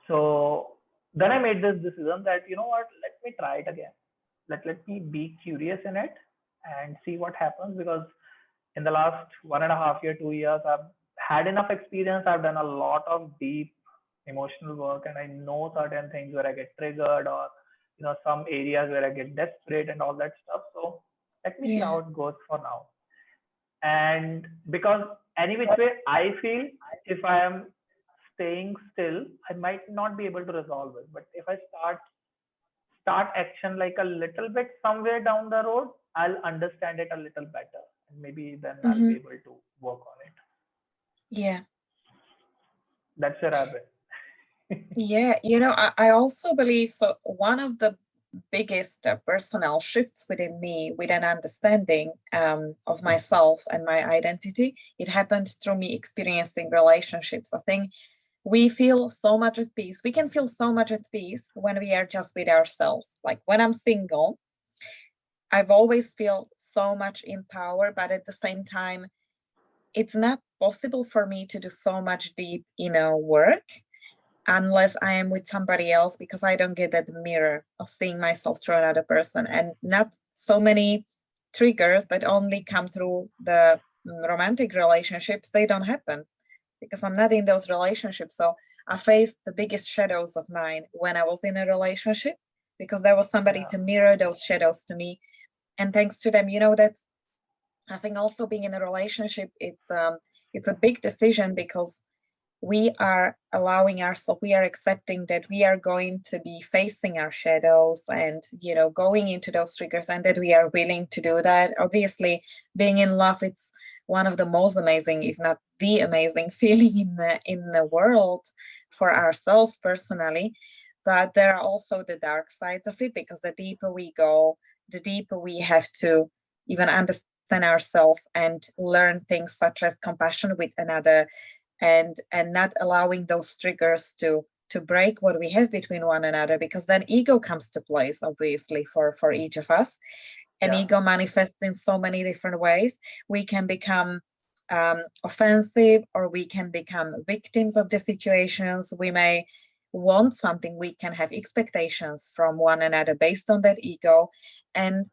So then I made this decision that, what, let me try it again. Let me be curious in it and see what happens, because in the last 1.5 year, 2 years, I've had enough experience. I've done a lot of deep emotional work, and I know certain things where I get triggered, or some areas where I get desperate and all that stuff. So let me see how it goes for now. And because any which way I feel, if I am staying still, I might not be able to resolve it. But if I start action like a little bit somewhere down the road, I'll understand it a little better, and maybe then I'll be able to work on it. Yeah. That's where I've been. Yeah, I also believe, so one of the biggest personal shifts within me, with an understanding of myself and my identity, it happened through me experiencing relationships. I think we feel so much at peace. We can feel so much at peace when we are just with ourselves. Like when I'm single, I've always felt so much in power, but at the same time, it's not possible for me to do so much deep inner work unless I am with somebody else, because I don't get that mirror of seeing myself through another person. And not so many triggers that only come through the romantic relationships, they don't happen because I'm not in those relationships. So I faced the biggest shadows of mine when I was in a relationship, because there was somebody to mirror those shadows to me. And thanks to them, that's, I think, also being in a relationship, it's a big decision, because we are allowing ourselves, we are accepting that we are going to be facing our shadows and, going into those triggers, and that we are willing to do that. Obviously, being in love, it's one of the most amazing, if not the amazing feeling in the world for ourselves personally. But there are also the dark sides of it, because the deeper we go, the deeper we have to even understand ourselves and learn things such as compassion with another, and not allowing those triggers to break what we have between one another, because then ego comes to place, obviously, for each of us. And ego manifests in so many different ways. We can become offensive, or we can become victims of the situations. We may want something, we can have expectations from one another based on that ego. And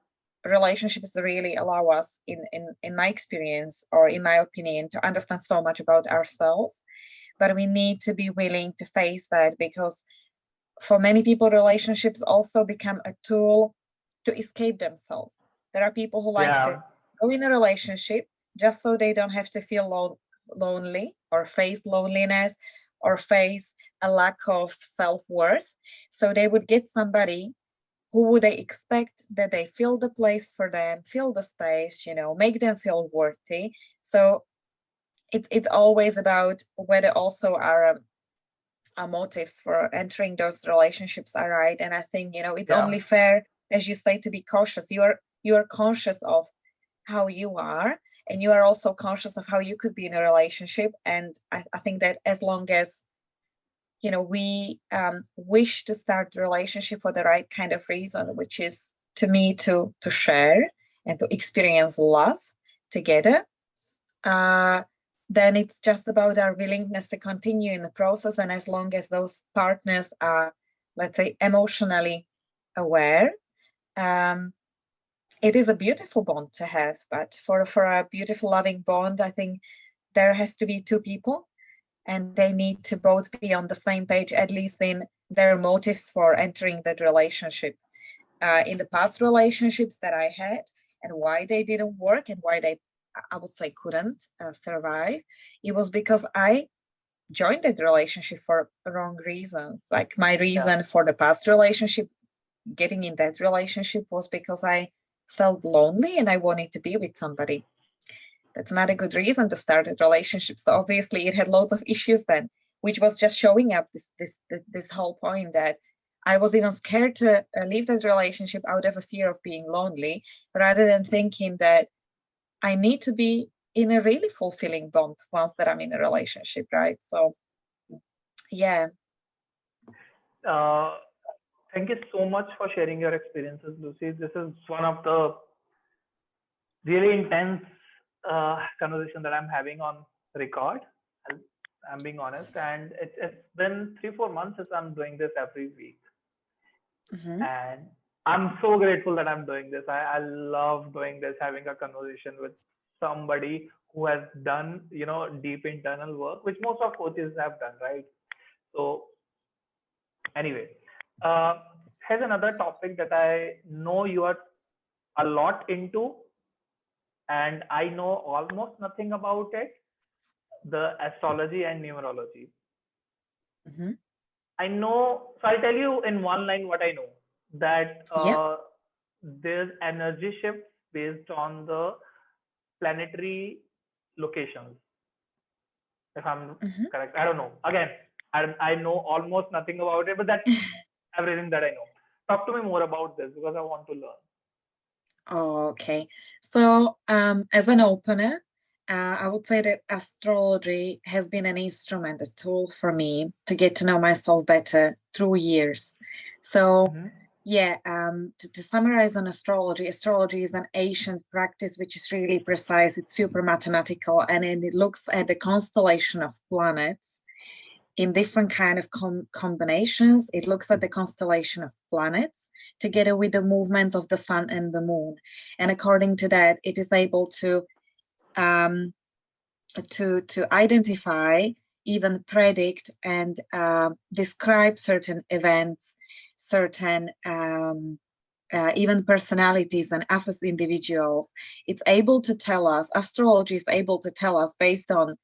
relationships really allow us, in my experience, or in my opinion, to understand so much about ourselves. But we need to be willing to face that, because for many people, relationships also become a tool to escape themselves. There are people who like to go in a relationship just so they don't have to feel lonely, or face loneliness, or face a lack of self-worth. So they would get somebody who would they expect that they fill the place for them, fill the space, make them feel worthy. So it's always about whether also our motives for entering those relationships are right. And I think, you know, it's only fair, as you say, to be cautious. You are conscious of how you are, and you are also conscious of how you could be in a relationship. And I think that as long as, you know, we wish to start the relationship for the right kind of reason, which is, to me, to share and to experience love together, then it's just about our willingness to continue in the process. And as long as those partners are, let's say, emotionally aware, it is a beautiful bond to have. But for a beautiful, loving bond, I think there has to be two people, and they need to both be on the same page, at least in their motives for entering that relationship. In the past relationships that I had, and why they didn't work and why they, I would say, couldn't survive, it was because I joined that relationship for wrong reasons. Like, my reason for the past relationship, getting in that relationship, was because I felt lonely and I wanted to be with somebody. That's not a good reason to start a relationship. So obviously it had loads of issues then, which was just showing up this whole point that I was even scared to leave that relationship out of a fear of being lonely, rather than thinking that I need to be in a really fulfilling bond once that I'm in a relationship, right? So, yeah. Thank you so much for sharing your experiences, Lucy. This is one of the really intense conversation that I'm having on record. I'm being honest, and it's been 3-4 months since I'm doing this every week, and I'm so grateful that I'm doing this. I love doing this, having a conversation with somebody who has done, you know, deep internal work, which most of coaches have done, right? So anyway, here's another topic that I know you are a lot into, and I know almost nothing about it: the astrology and numerology. I know, so I'll tell you in one line what I know: that there's energy shifts based on the planetary locations. If I'm correct, I don't know. Again, I know almost nothing about it, but that's everything that I know. Talk to me more about this, because I want to learn. Okay, so as an opener, I would say that astrology has been an instrument, a tool for me to get to know myself better through years. So to summarize on astrology, astrology is an ancient practice which is really precise. It's super mathematical, and it looks at the constellation of planets in different kind of combinations. It looks at the constellation of planets together with the movement of the sun and the moon, and according to that, it is able to identify, even predict, and describe certain events, certain even personalities, and us as individuals. It's able to tell us, astrology is able to tell us, based on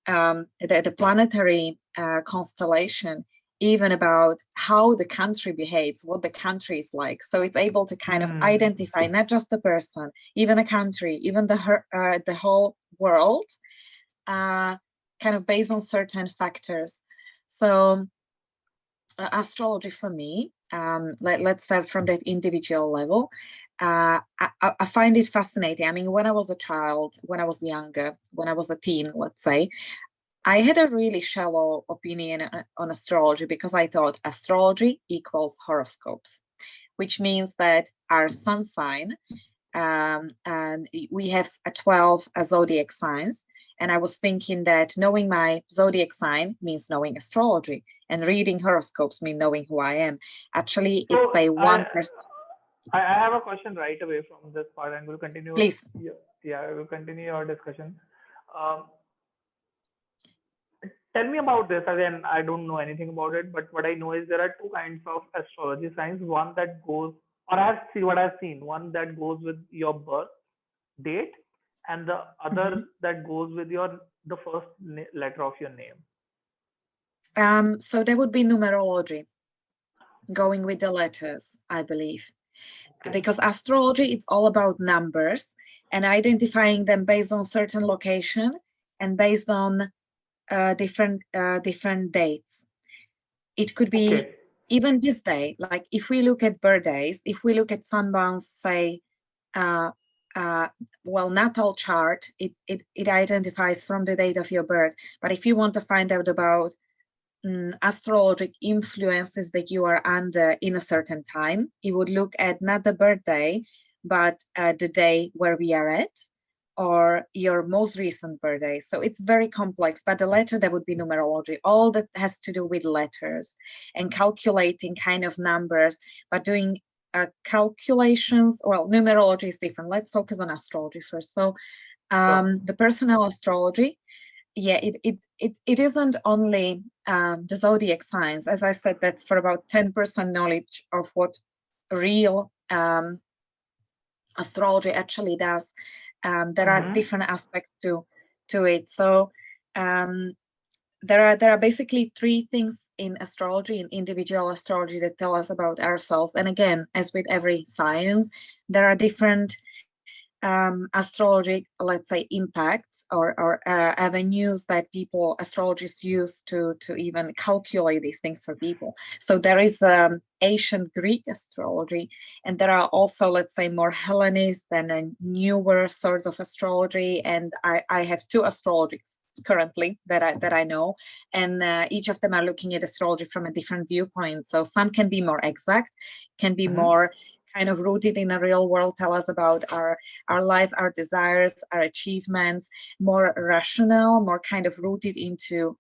the planetary constellation, even about how the country behaves, what the country is like. So it's able to kind of identify not just the person, even a country, even the whole world, kind of based on certain factors. So astrology for me, let's start from that individual level. I find it fascinating. I mean, when I was a child, when I was younger, when I was a teen, let's say, I had a really shallow opinion on astrology, because I thought astrology equals horoscopes, which means that our sun sign, and we have 12 zodiac signs. And I was thinking that knowing my zodiac sign means knowing astrology, and reading horoscopes mean knowing who I am. Actually, it's a 1%. I have a question right away from this part, and we'll continue. Please. Yeah, we'll continue our discussion. Tell me about this. Again, I don't know anything about it, but what I know is there are two kinds of astrology signs. One that goes, or I've seen, one that goes with your birth date, and the other that goes with the first letter of your name. So there would be numerology, going with the letters, I believe. Because astrology, it's all about numbers and identifying them based on certain location. and based on different dates. It could be Okay. even this day, like if we look at birthdays, if we look at someone's, say, well, natal chart, it identifies from the date of your birth. But if you want to find out about astrologic influences that you are under in a certain time, you would look at not the birthday, but the day where we are at, or your most recent birthday. So it's very complex, but the letter, that would be numerology. All that has to do with letters and calculating kind of numbers, but doing calculations. Well, numerology is different. Let's focus on astrology first. So the personal astrology, yeah, it isn't only the zodiac signs. As I said, that's for about 10% knowledge of what real astrology actually does. There are different aspects to it. So there are basically three things in astrology, in individual astrology, that tell us about ourselves. And again, as with every science, there are different astrologic, let's say, impacts or avenues that astrologists use to even calculate these things for people. So there is ancient Greek astrology, and there are also, let's say, more Hellenist and newer sorts of astrology. And I have two astrologists currently that I know, and each of them are looking at astrology from a different viewpoint. So some can be more exact, can be more kind of rooted in the real world, tell us about our life, our desires, our achievements, more rational, more kind of rooted into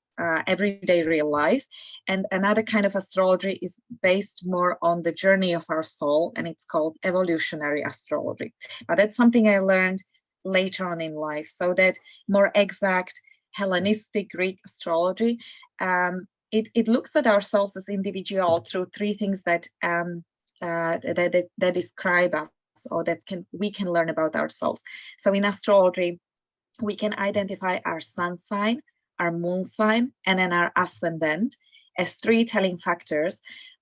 everyday real life. And another kind of astrology is based more on the journey of our soul, and it's called evolutionary astrology. But that's something I learned later on in life. So that more exact Hellenistic Greek astrology, it looks at ourselves as individual through three things that describe us, or that we can learn about ourselves. So in astrology, we can identify our sun sign, our moon sign, and then our ascendant as three telling factors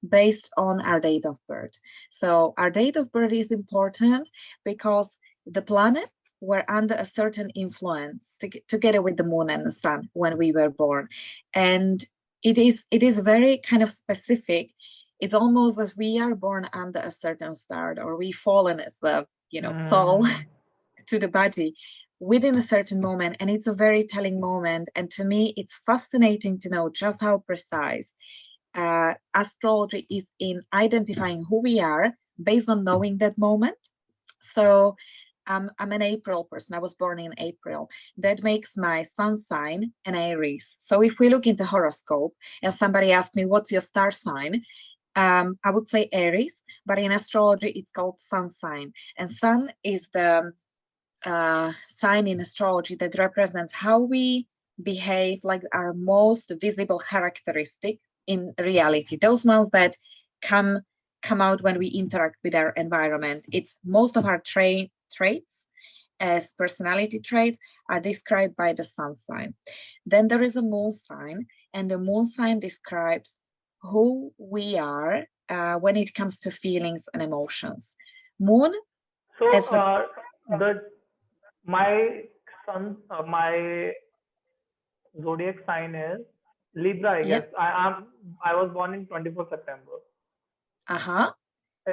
based on our date of birth. So our date of birth is important because the planets were under a certain influence together with the moon and the sun when we were born. And it is very kind of specific. It's almost as we are born under a certain star, or we fallen as a soul to the body within a certain moment, and it's a very telling moment. And to me, it's fascinating to know just how precise astrology is in identifying who we are based on knowing that moment. So I'm an April person. I was born in April. That makes my sun sign an Aries. So if we look into horoscope and somebody asks me, what's your star sign? I would say Aries, but in astrology, it's called sun sign. And sun is the sign in astrology that represents how we behave, like our most visible characteristic in reality. Those ones that come out when we interact with our environment. It's most of our traits as personality traits are described by the sun sign. Then there is a moon sign, and the moon sign describes who we are when it comes to feelings and emotions. Moon. So my my zodiac sign is Libra, I guess. I was born in 24 September.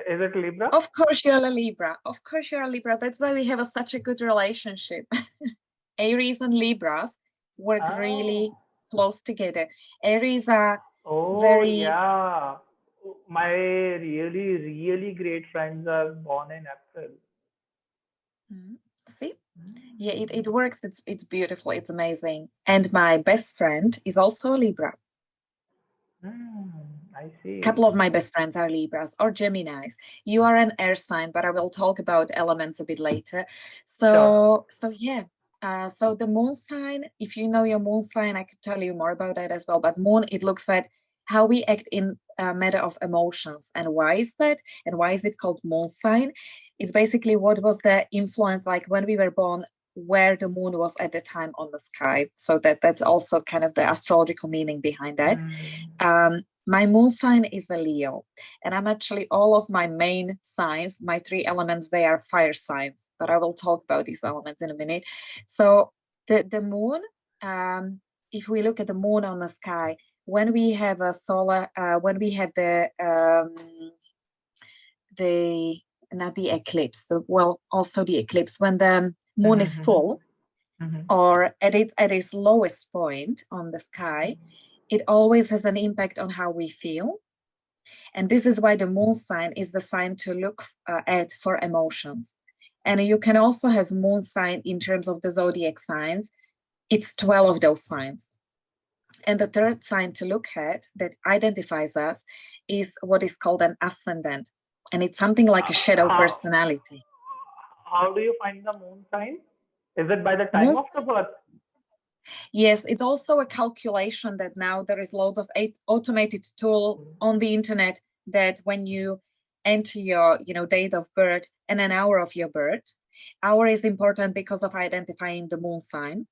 Is it Libra? Of course you're a Libra. Of course you're a Libra. That's why we have such a good relationship. Aries and Libras work really close together. Aries are yeah. My really great friends are born in April. See? Yeah, it works. It's beautiful. It's amazing. And my best friend is also a Libra. I see. A couple of my best friends are Libras or Geminis. You are an air sign, but I will talk about elements a bit later. So yeah. So the moon sign, if you know your moon sign, I could tell you more about that as well. But moon, it looks at how we act in a matter of emotions. And why is that? And why is it called moon sign? It's basically what was the influence like when we were born, where the moon was at the time on the sky. So that's also kind of the astrological meaning behind that. My moon sign is a Leo, and I'm actually all of my main signs, my three elements, they are fire signs, but I will talk about these elements in a minute. So the moon if we look at the moon on the sky, when we have a solar, when we have not the eclipse, well, also the eclipse, when the moon is full, or at its lowest point on the sky, it always has an impact on how we feel. And this is why the moon sign is the sign to look at for emotions. And you can also have moon sign in terms of the zodiac signs. It's 12 of those signs. And the third sign to look at that identifies us is what is called an ascendant. And it's something like a shadow personality. How do you find the moon sign? Is it by the time of the birth? Yes, it's also a calculation that now there is loads of automated tool on the internet that when you enter your date of birth and an hour of your birth, hour is important because of identifying the moon sign.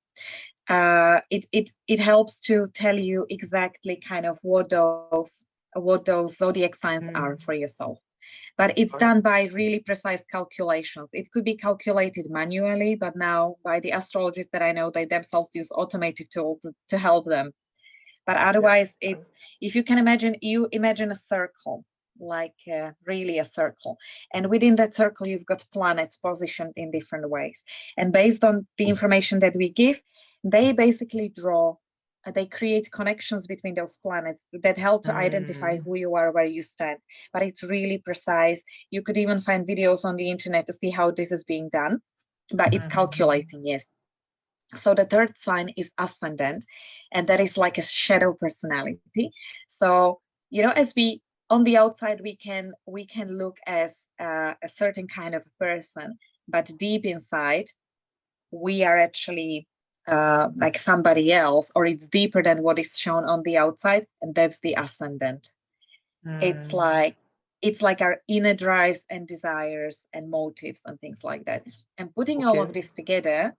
It helps to tell you exactly kind of what those zodiac signs are for yourself. But it's done by really precise calculations. It could be calculated manually, but now by the astrologists that I know, they themselves use automated tools to help them. But otherwise, it's, if you can imagine, you imagine a circle, like really a circle. And within that circle, you've got planets positioned in different ways. And based on the information that we give, they basically they create connections between those planets that help to identify who you are, where you stand. But it's really precise. You could even find videos on the internet to see how this is being done, but it's calculating, yes. So the third sign is ascendant, and that is like a shadow personality. So, as we, on the outside, we can look as a certain kind of a person, but deep inside, we are actually like somebody else, or it's deeper than what is shown on the outside, and that's the ascendant. It's like our inner drives and desires and motives and things like that. And putting all of this together,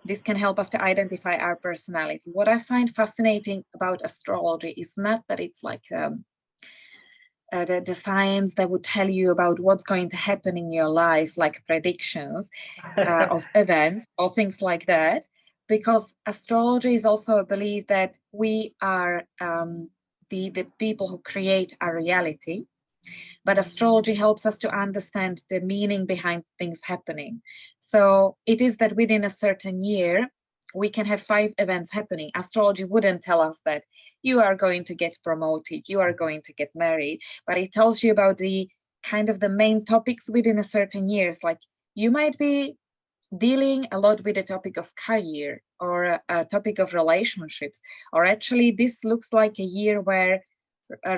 this can help us to identify our personality. What I find fascinating about astrology is not that it's like the science that would tell you about what's going to happen in your life, like predictions of events or things like that, because astrology is also a belief that we are the people who create our reality. But astrology helps us to understand the meaning behind things happening. So it is that within a certain year, we can have 5 events happening. Astrology wouldn't tell us that you are going to get promoted, you are going to get married, but it tells you about the kind of the main topics within a certain years. Like you might be dealing a lot with the topic of career or a topic of relationships, or actually this looks like a year where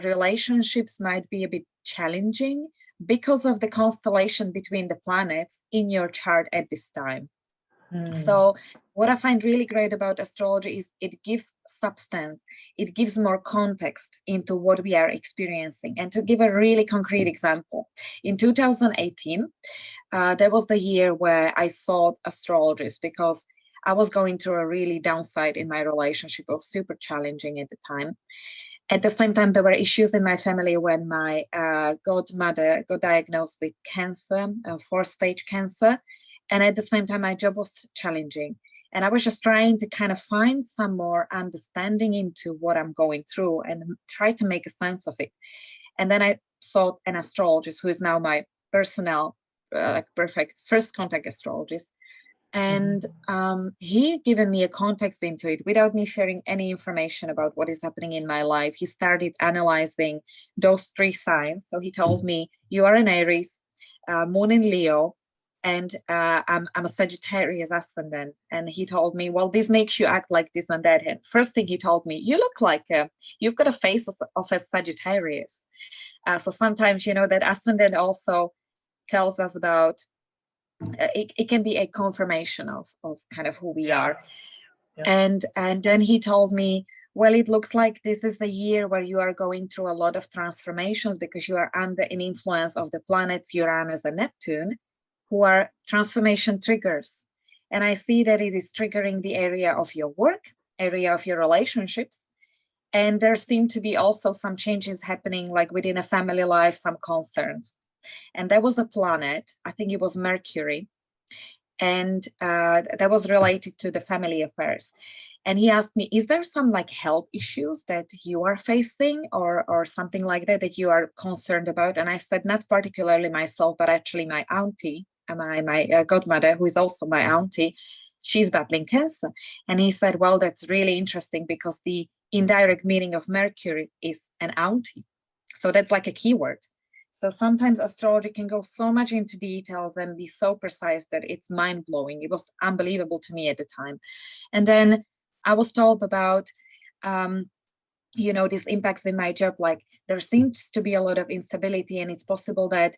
relationships might be a bit challenging because of the constellation between the planets in your chart at this time. So what I find really great about astrology is it gives substance, it gives more context into what we are experiencing. And to give a really concrete example, in 2018, that was the year where I sought astrologists because I was going through a really downside in my relationship. It was super challenging at the time. At the same time, there were issues in my family when my godmother got diagnosed with cancer, 4-stage cancer. And at the same time, my job was challenging. And I was just trying to kind of find some more understanding into what I'm going through and try to make a sense of it. And then I sought an astrologist who is now my personal, perfect first contact astrologist. And he given me a context into it without me sharing any information about what is happening in my life. He started analyzing those 3 signs. So he told me, you are an Aries, Moon in Leo, and I'm a Sagittarius ascendant. And he told me, well, this makes you act like this and that. And first thing he told me, you look like you've got a face of a Sagittarius. So sometimes, that ascendant also tells us about it can be a confirmation of kind of who we are. And then he told me, well, it looks like this is the year where you are going through a lot of transformations because you are under an influence of the planets Uranus and Neptune, who are transformation triggers. And I see that it is triggering the area of your work, area of your relationships. And there seem to be also some changes happening, like within a family life, some concerns. And there was a planet, I think it was Mercury, and that was related to the family affairs. And he asked me, is there some like health issues that you are facing or something like that you are concerned about? And I said, not particularly myself, but actually my auntie, my godmother, who is also my auntie, she's battling cancer. And he said, well, that's really interesting because the indirect meaning of Mercury is an auntie. So that's like a keyword. So sometimes astrology can go so much into details and be so precise that it's mind-blowing. It was unbelievable to me at the time. And then I was told about, these impacts in my job. Like there seems to be a lot of instability, and it's possible that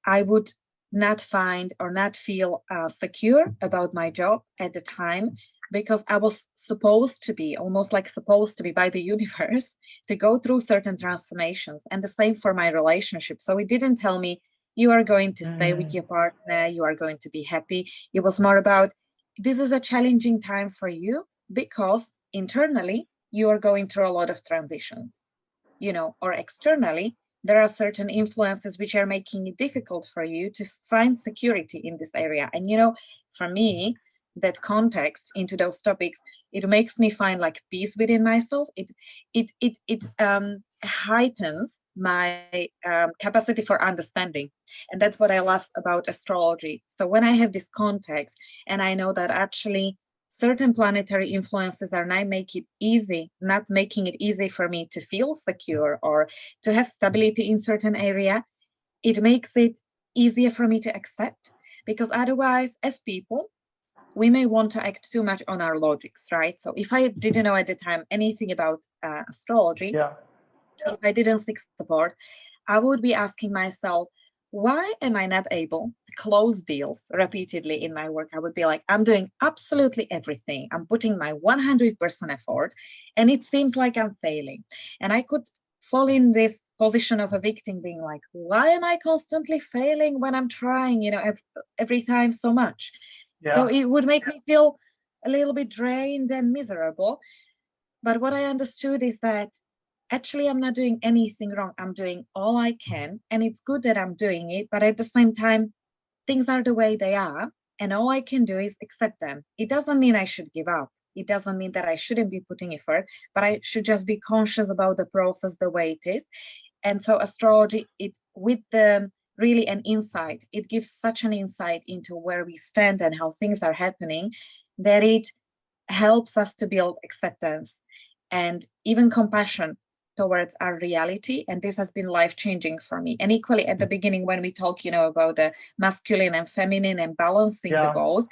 I would not find or not feel secure about my job at the time, because I was supposed to be by the universe to go through certain transformations. And the same for my relationship. So it didn't tell me you are going to stay with your partner, you are going to be happy. It was more about, this is a challenging time for you because internally you are going through a lot of transitions, or externally there are certain influences which are making it difficult for you to find security in this area. And for me, that context into those topics, it makes me find like peace within myself. It heightens my capacity for understanding, and that's what I love about astrology. So when I have this context and I know that actually certain planetary influences are not making it easy for me to feel secure or to have stability in certain area, it makes it easier for me to accept. Because otherwise, as people, we may want to act too much on our logics, right? So if I didn't know at the time anything about astrology, if I didn't seek support, I would be asking myself, why am I not able to close deals repeatedly in my work? I would be like, I'm doing absolutely everything. I'm putting my 100% effort, and it seems like I'm failing. And I could fall in this position of a victim, being like, why am I constantly failing when I'm trying, every time so much? Yeah. So it would make me feel a little bit drained and miserable. But what I understood is that actually I'm not doing anything wrong. I'm doing all I can, and it's good that I'm doing it. But at the same time, things are the way they are, and all I can do is accept them. It doesn't mean I should give up. It doesn't mean that I shouldn't be putting effort, but I should just be conscious about the process the way it is. And so astrology, really an insight. It gives such an insight into where we stand and how things are happening, that it helps us to build acceptance and even compassion towards our reality. And this has been life-changing for me. And equally at the beginning, when we talk, about the masculine and feminine and balancing the both,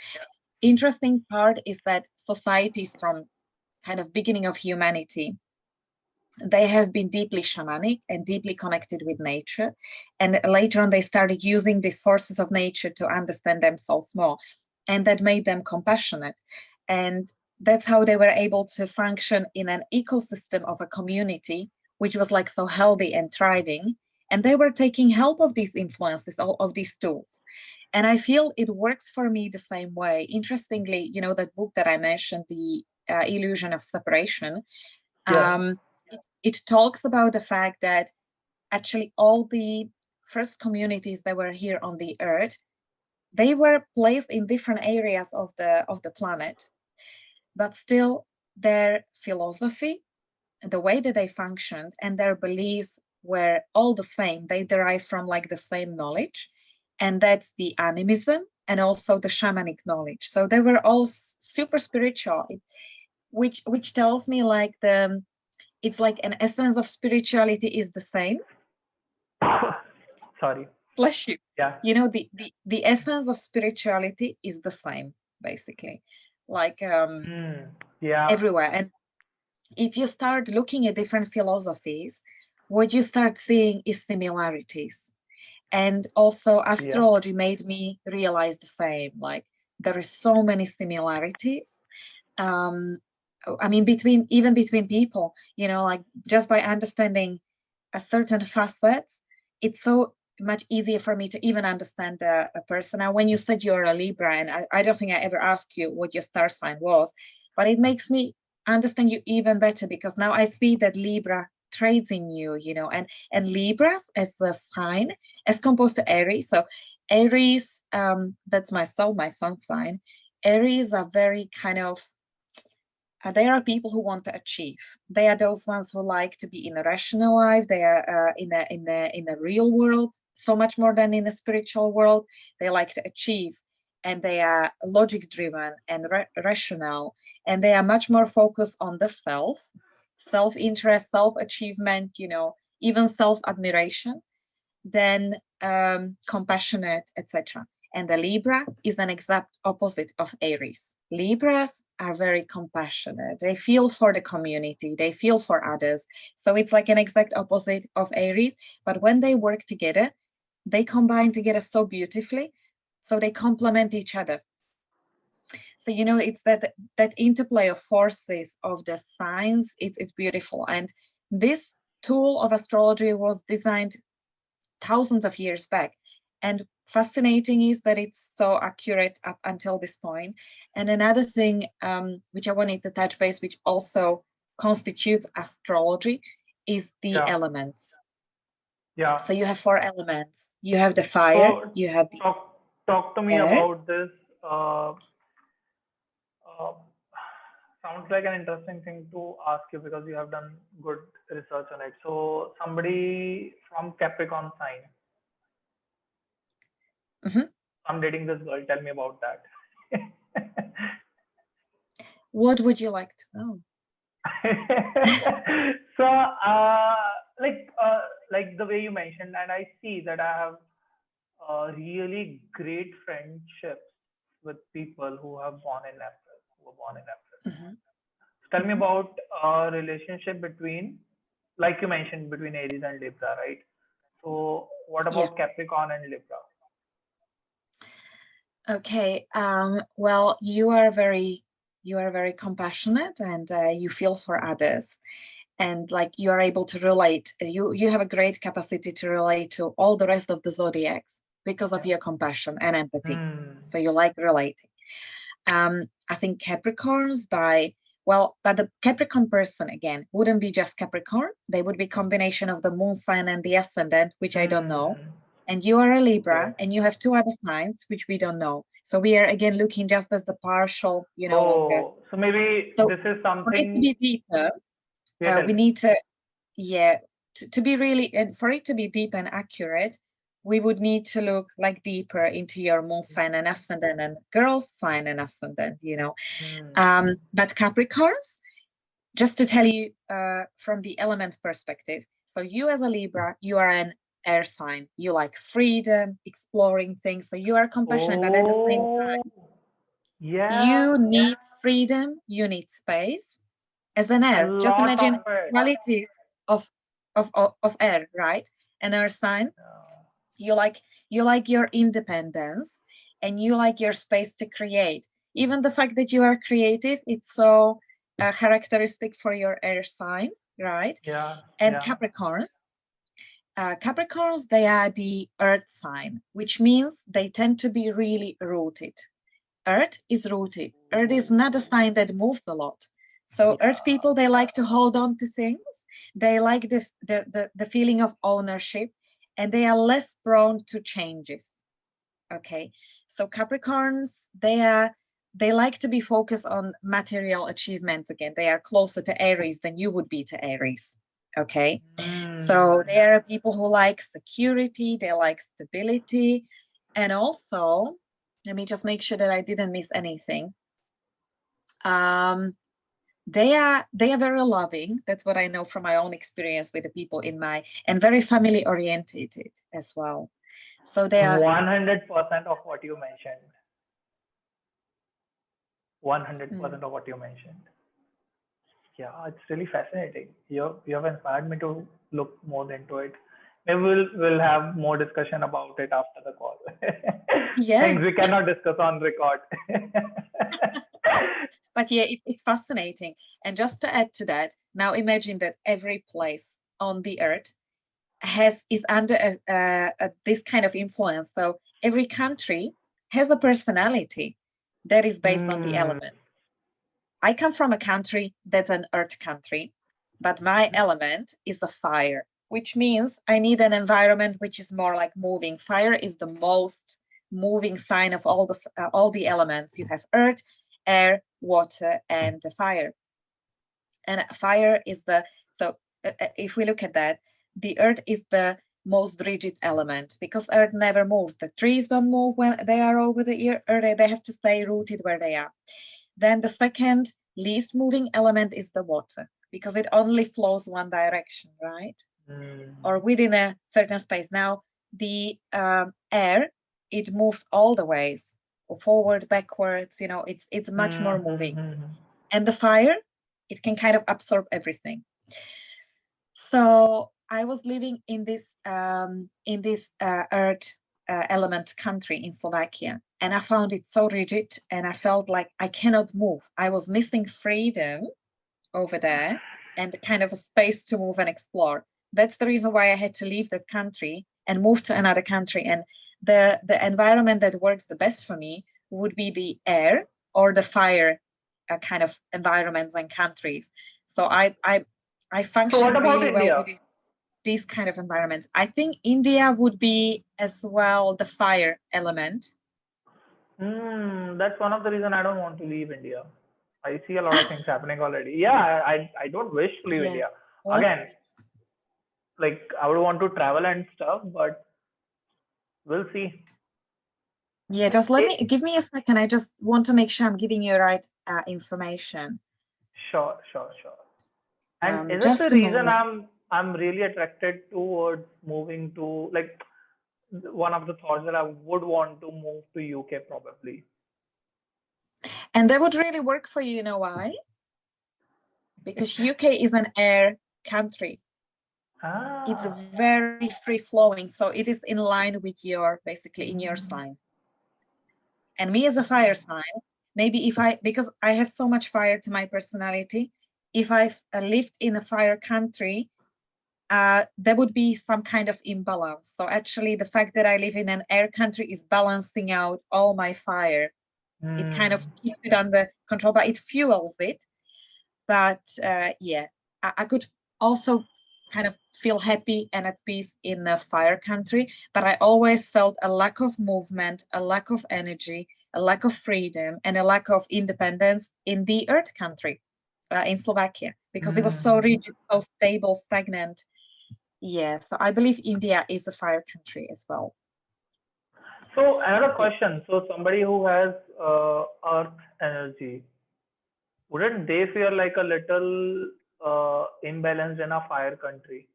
interesting part is that societies from kind of beginning of humanity, they have been deeply shamanic and deeply connected with nature. And later on, they started using these forces of nature to understand themselves more. And that made them compassionate. And that's how they were able to function in an ecosystem of a community, which was like so healthy and thriving. And they were taking help of these influences, of these tools. And I feel it works for me the same way. Interestingly, that book that I mentioned, The Illusion of Separation, it talks about the fact that actually all the first communities that were here on the earth, they were placed in different areas of the planet, but still their philosophy, the way that they functioned, and their beliefs were all the same. They derive from like the same knowledge, and that's the animism and also the shamanic knowledge. So they were all super spiritual, which tells me like it's like an essence of spirituality is the same. Sorry. Bless you. Yeah. The essence of spirituality is the same, basically, like everywhere. And if you start looking at different philosophies, what you start seeing is similarities. And also astrology made me realize the same, like there is so many similarities. I mean, between people, like just by understanding a certain facets, it's so much easier for me to even understand a person. Now, when you said you're a Libra, and I don't think I ever asked you what your star sign was, but it makes me understand you even better, because now I see that Libra trades in you, and Libras as a sign, as composed to Aries. So Aries, that's my sun sign. Aries are very kind of They are people who want to achieve. They are those ones who like to be in a rational life. They are in a real world, so much more than in a spiritual world. They like to achieve, and they are logic driven and rational, and they are much more focused on the self-interest, self-achievement, even self-admiration, than compassionate, etc. And the Libra is an exact opposite of Aries. Libras are very compassionate. They feel for the community. They feel for others. So it's like an exact opposite of Aries. But when they work together, they combine together so beautifully. So they complement each other. So, it's that interplay of forces of the signs. It's beautiful. And this tool of astrology was designed thousands of years back. And fascinating is that it's so accurate up until this point. And another thing which I wanted to touch base, which also constitutes astrology, is the elements. Yeah. So you have 4 elements. You have the fire. So you have the talk to me air. about this. Sounds like an interesting thing to ask you because you have done good research on it. So somebody from Capricorn sign. I'm dating this girl. Tell me about that. What would you like to know? So, like the way you mentioned, and I see that I have really great friendships with people who are born in April. So tell me about a relationship between, like you mentioned, between Aries and Libra, right? So what about Capricorn and Libra? Okay. Well, you are very compassionate, and you feel for others, and like you are able to relate. You have a great capacity to relate to all the rest of the zodiacs because of your compassion and empathy. So you like relating. I think Capricorns but the Capricorn person, again, wouldn't be just Capricorn. They would be combination of the moon sign and the ascendant, which I don't know. And you are a Libra, and you have 2 other signs, which we don't know. So we are, again, looking just as the partial, longer. So maybe this is something. For it to be deeper, we need to be really, and for it to be deep and accurate, we would need to look like deeper into your moon sign and ascendant and girl's sign and ascendant, But Capricorns, just to tell you from the element perspective, so you as a Libra, you are an air sign. You like freedom, exploring things. So you are compassionate, but at the same time, you need freedom, you need space. As an air, just imagine qualities of air, right? An air sign. You like your independence, and you like your space to create. Even the fact that you are creative, it's so characteristic for your air sign, right? And Capricorns, they are the earth sign, which means they tend to be really rooted. Earth is rooted. Earth is not a sign that moves a lot. So earth people, they like to hold on to things. They like the feeling of ownership, and they are less prone to changes. Okay. So Capricorns, they like to be focused on material achievements again. They are closer to Aries than you would be to Aries. Okay. So they are people who like security, they like stability, and also, let me just make sure that I didn't miss anything. They are very loving. That's what I know from my own experience with the people and very family orientated as well. So they are 100% of what you mentioned. 100% of what you mentioned. Yeah, it's really fascinating. You have inspired me to look more into it. Maybe we'll have more discussion about it after the call. Things we cannot discuss on record. But yeah, it's fascinating. And just to add to that, now imagine that every place on the earth is under this kind of influence. So every country has a personality that is based on the element. I come from a country that's an earth country, but my element is the fire, which means I need an environment which is more like moving. Fire is the most moving sign of all the elements. You have earth, air, water, and the fire. And fire is if we look at that, the earth is the most rigid element because earth never moves. The trees don't move when they are over the earth, they have to stay rooted where they are. Then the second least moving element is the water because it only flows one direction, right? Or within a certain space. Now the air, it moves all the ways, forward, backwards, it's much more moving. And the fire, it can kind of absorb everything. So I was living in this earth element country in Slovakia, and I found it so rigid, and I felt like I cannot move. I was missing freedom over there and kind of a space to move and explore. That's the reason why I had to leave that country and move to another country. And the environment that works the best for me would be the air or the fire kind of environments and countries. So I function really well with these kind of environments. I think India would be as well the fire element. That's one of the reasons I don't want to leave India. I see a lot of things happening already. Yeah, I don't wish to leave India. Again, like I would want to travel and stuff, but we'll see. Yeah, just give me a second. I just want to make sure I'm giving you the right information. Sure. And is it the reason I'm really attracted towards moving to, like, one of the thoughts that I would want to move to UK probably. And that would really work for you, you know why? Because UK is an air country. It's very free flowing, so it is in line with basically in your sign. And me as a fire sign, maybe because I have so much fire to my personality, if I've lived in a fire country, there would be some kind of imbalance. So actually the fact that I live in an air country is balancing out all my fire. It kind of keeps it under control, but it fuels it. But I could also kind of feel happy and at peace in a fire country, but I always felt a lack of movement, a lack of energy, a lack of freedom, and a lack of independence in the earth country, in Slovakia, because it was so rigid, so stable, stagnant. Yeah, so I believe India is a fire country as well. So another question. So somebody who has earth energy, wouldn't they feel like a little imbalanced in a fire country?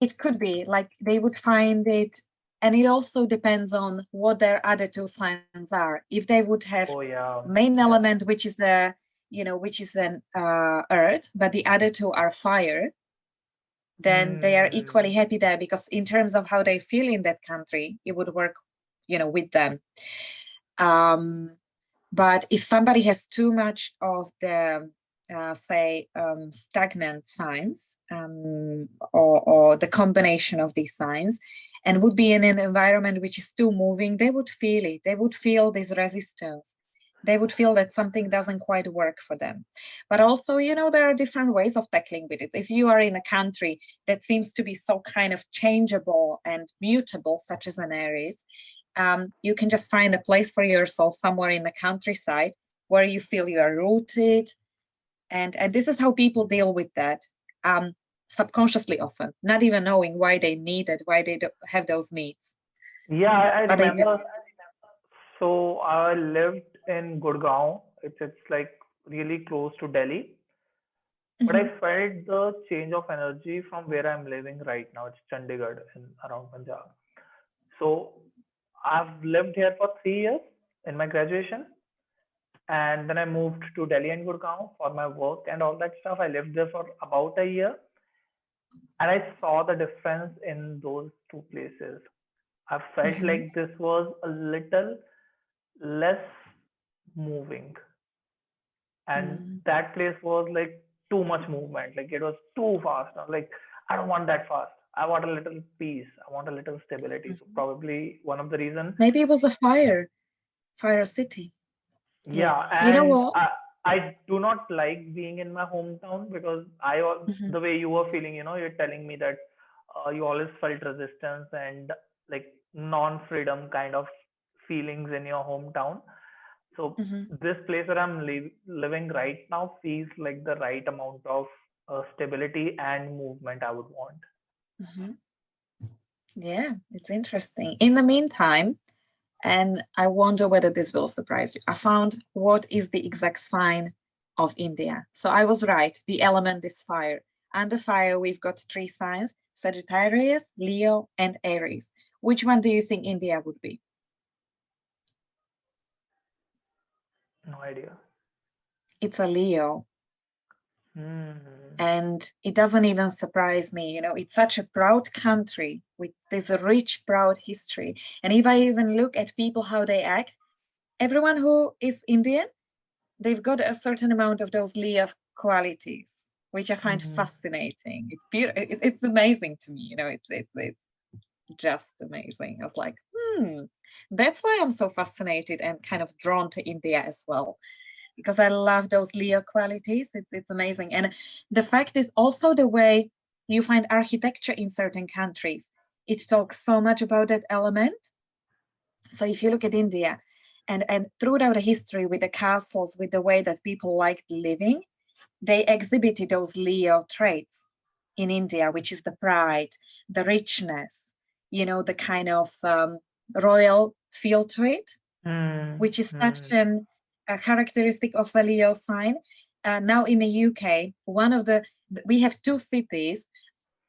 It could be like they would find it, and it also depends on what their other two signs are. If they would have main element, which is which is an earth, but the other two are fire, then they are equally happy there, because in terms of how they feel in that country, it would work, with them. But if somebody has too much of the stagnant signs, or the combination of these signs, and would be in an environment which is too moving, they would feel it. They would feel this resistance. They would feel that something doesn't quite work for them. But also, there are different ways of tackling with it. If you are in a country that seems to be so kind of changeable and mutable, such as an Aries, you can just find a place for yourself somewhere in the countryside where you feel you are rooted. And this is how people deal with that, subconsciously often, not even knowing why they need it, why they have those needs. Yeah, I remember. So I lived in Gurgaon. It's like really close to Delhi. But I felt the change of energy from where I'm living right now. It's Chandigarh in around Punjab. So I've lived here for 3 years in my graduation. And then I moved to Delhi and Gurgaon for my work and all that stuff. I lived there for about a year. And I saw the difference in those two places. I felt like this was a little less moving. And that place was like too much movement. Like it was too fast. I was like, I don't want that fast. I want a little peace. I want a little stability. So probably one of the reasons. Maybe it was a fire city. Yeah. And you know what? I do not like being in my hometown because the way you were feeling, you're telling me that you always felt resistance and like non-freedom kind of feelings in your hometown. So Mm-hmm. this place where I'm living right now feels like the right amount of stability and movement I would want. Mm-hmm. Yeah, it's interesting. In the meantime, and I wonder whether this will surprise you, I found what is the exact sign of India. So I was right. The element is fire. Under fire, we've got three signs: Sagittarius, Leo, and Aries. Which one do you think India would be? No idea. It's a Leo. Hmm. And it doesn't even surprise me. It's such a proud country with this rich, proud history. And if I even look at people, how they act, everyone who is Indian, they've got a certain amount of those Leo qualities, which I find Hmm. fascinating. It's beautiful. It's amazing to me. It's just amazing. I was like, that's why I'm so fascinated and kind of drawn to India as well, because I love those Leo qualities. It's amazing. And the fact is also the way you find architecture in certain countries. It talks so much about that element. So if you look at India and throughout the history with the castles, with the way that people liked living, they exhibited those Leo traits in India, which is the pride, the richness, the kind of royal feel to it, Hmm. which is such Hmm. a characteristic of a Leo sign. Now in the UK, we have two cities.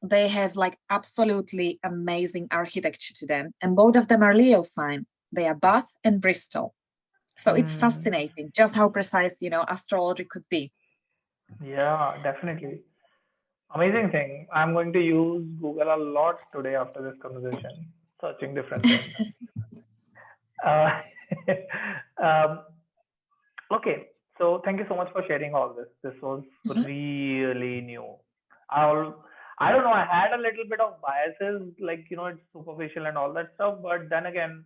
They have like absolutely amazing architecture to them, and both of them are Leo sign. They are Bath and Bristol. So it's Hmm. fascinating just how precise, astrology could be. Yeah, definitely. Amazing thing. I'm going to use Google a lot today after this conversation, searching different things. Uh, um, okay, so thank you so much for sharing all this. This was Mhm. really new. I'll, I don't know. I had a little bit of biases, like it's superficial and all that stuff. But then again,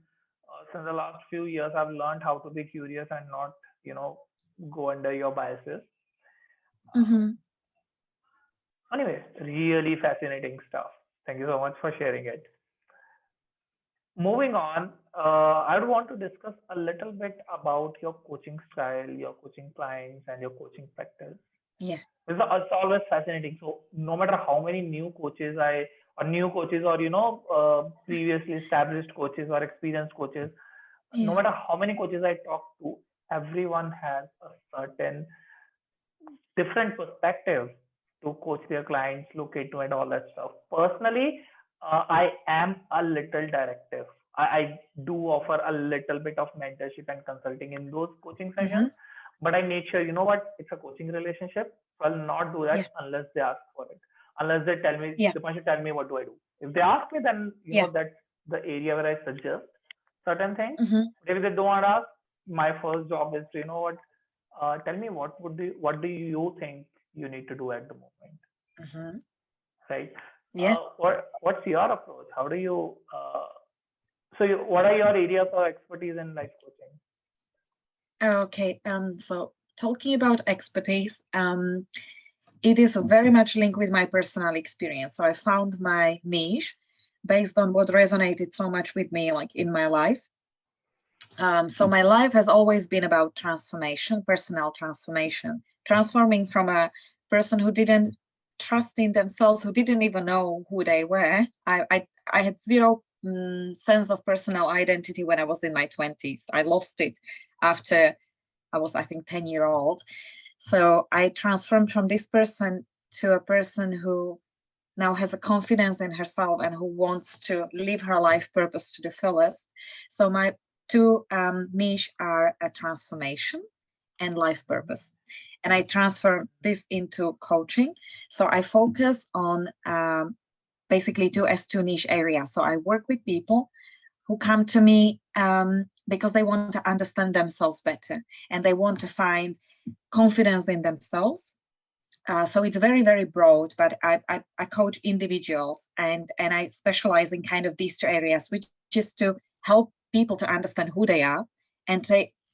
since the last few years, I've learned how to be curious and not, you know, go under your biases. Mhm. Anyway, really fascinating stuff. Thank you so much for sharing it. Moving on, I would want to discuss a little bit about your coaching style, your coaching clients, and your coaching practice. Yeah. It's always fascinating. So no matter how many new coaches or previously established coaches or experienced coaches, no Yeah. matter how many coaches I talk to, everyone has a certain different perspective to coach their clients, look into and all that stuff. Personally, I am a little directive. I do offer a little bit of mentorship and consulting in those coaching sessions, Mhm. but I make sure, you know what, it's a coaching relationship. So I'll not do Yeah. that unless they ask for it. Unless they tell me, Yeah. they should tell me what do I do. If they ask me, then Yeah. that's the area where I suggest certain things. Mhm. But if they don't ask, my first job is to, what, tell me what do you think you need to do at the moment, Mhm. right? Yeah. What's your approach? How do you what are your areas of expertise in life coaching? Okay. So talking about expertise, it is very much linked with my personal experience. So I found my niche based on what resonated so much with me, like in my life. So my life has always been about transformation, personal transformation, transforming from a person who didn't trust in themselves, who didn't even know who they were. I had zero sense of personal identity when I was in my 20s. I lost it after I was, I think, 10-year-old. So I transformed from this person to a person who now has a confidence in herself and who wants to live her life purpose to the fullest. So my two niche are a transformation and life purpose. And I transfer this into coaching. So I focus on basically two niche areas. So I work with people who come to me because they want to understand themselves better and they want to find confidence in themselves. So it's very, very broad, but I coach individuals and I specialize in kind of these two areas, which is to help people to understand who they are and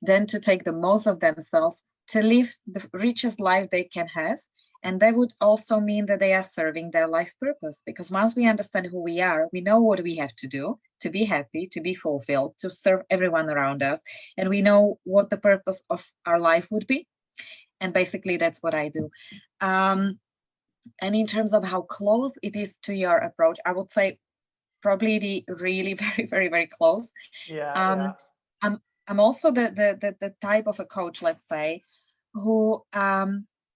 then to take the most of themselves to live the richest life they can have And that would also mean that they are serving their life purpose, because once we understand who we are, we know what we have to do to be happy, to be fulfilled, to serve everyone around us. And we know what the purpose of our life would be. And basically, that's what I do. And in terms of how close it is to your approach, I would say probably the really very, very, very close. Yeah. I'm also the type of a coach, let's say, who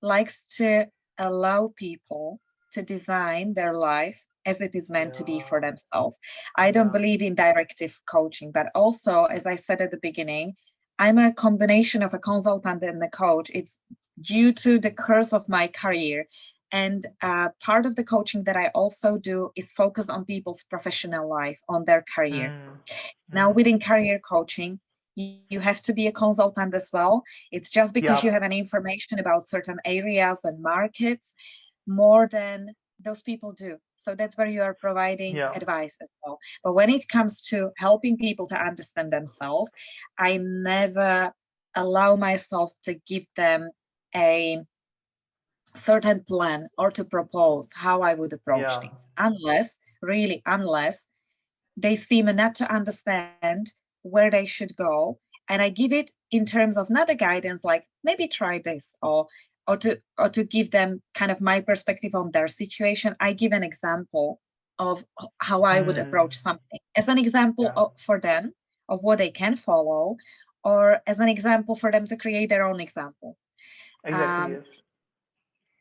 likes to allow people to design their life as it is meant to be for themselves. I don't believe in directive coaching, but also, as I said at the beginning, I'm a combination of a consultant and a coach. It's due to the course of my career. And part of the coaching that I also do is focus on people's professional life, on their career. Now, within career coaching, you have to be a consultant as well. It's just because you have an information about certain areas and markets more than those people do. So that's where you are providing advice as well. But when it comes to helping people to understand themselves, I never allow myself to give them a certain plan or to propose how I would approach things, unless they seem not to understand where they should go. And I give it in terms of not a guidance, like maybe try this, or to give them kind of my perspective on their situation. I give an example of how I would approach something as an example for them of what they can follow, or as an example for them to create their own example. Exactly. Yes.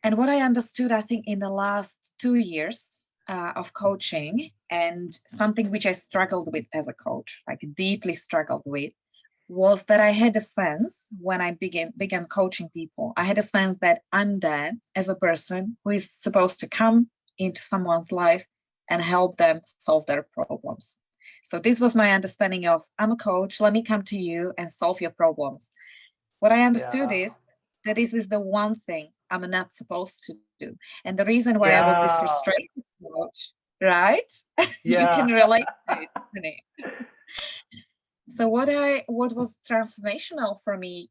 And what I understood, I think, in the last 2 years of coaching, and something which I struggled with as a coach, like deeply struggled with, was that I had a sense when I began coaching people, I had a sense that I'm there as a person who is supposed to come into someone's life and help them solve their problems. So this was my understanding of, I'm a coach, let me come to you and solve your problems. What I understood is that this is the one thing I'm not supposed to do. And the reason why I was this frustrated coach, right? You can relate to it, isn't it? So what was transformational for me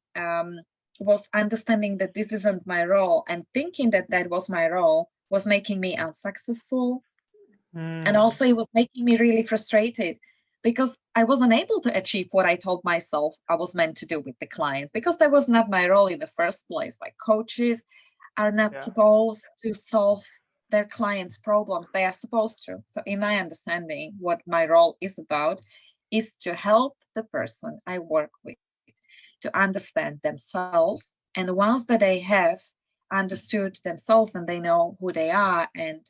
was understanding that this isn't my role, and thinking that that was my role was making me unsuccessful. And also it was making me really frustrated because I wasn't able to achieve what I told myself I was meant to do with the clients, because that was not my role in the first place. Like, coaches are not supposed to solve their clients' problems. They are supposed to. So in my understanding, what my role is about is to help the person I work with to understand themselves. And once that they have understood themselves and they know who they are, and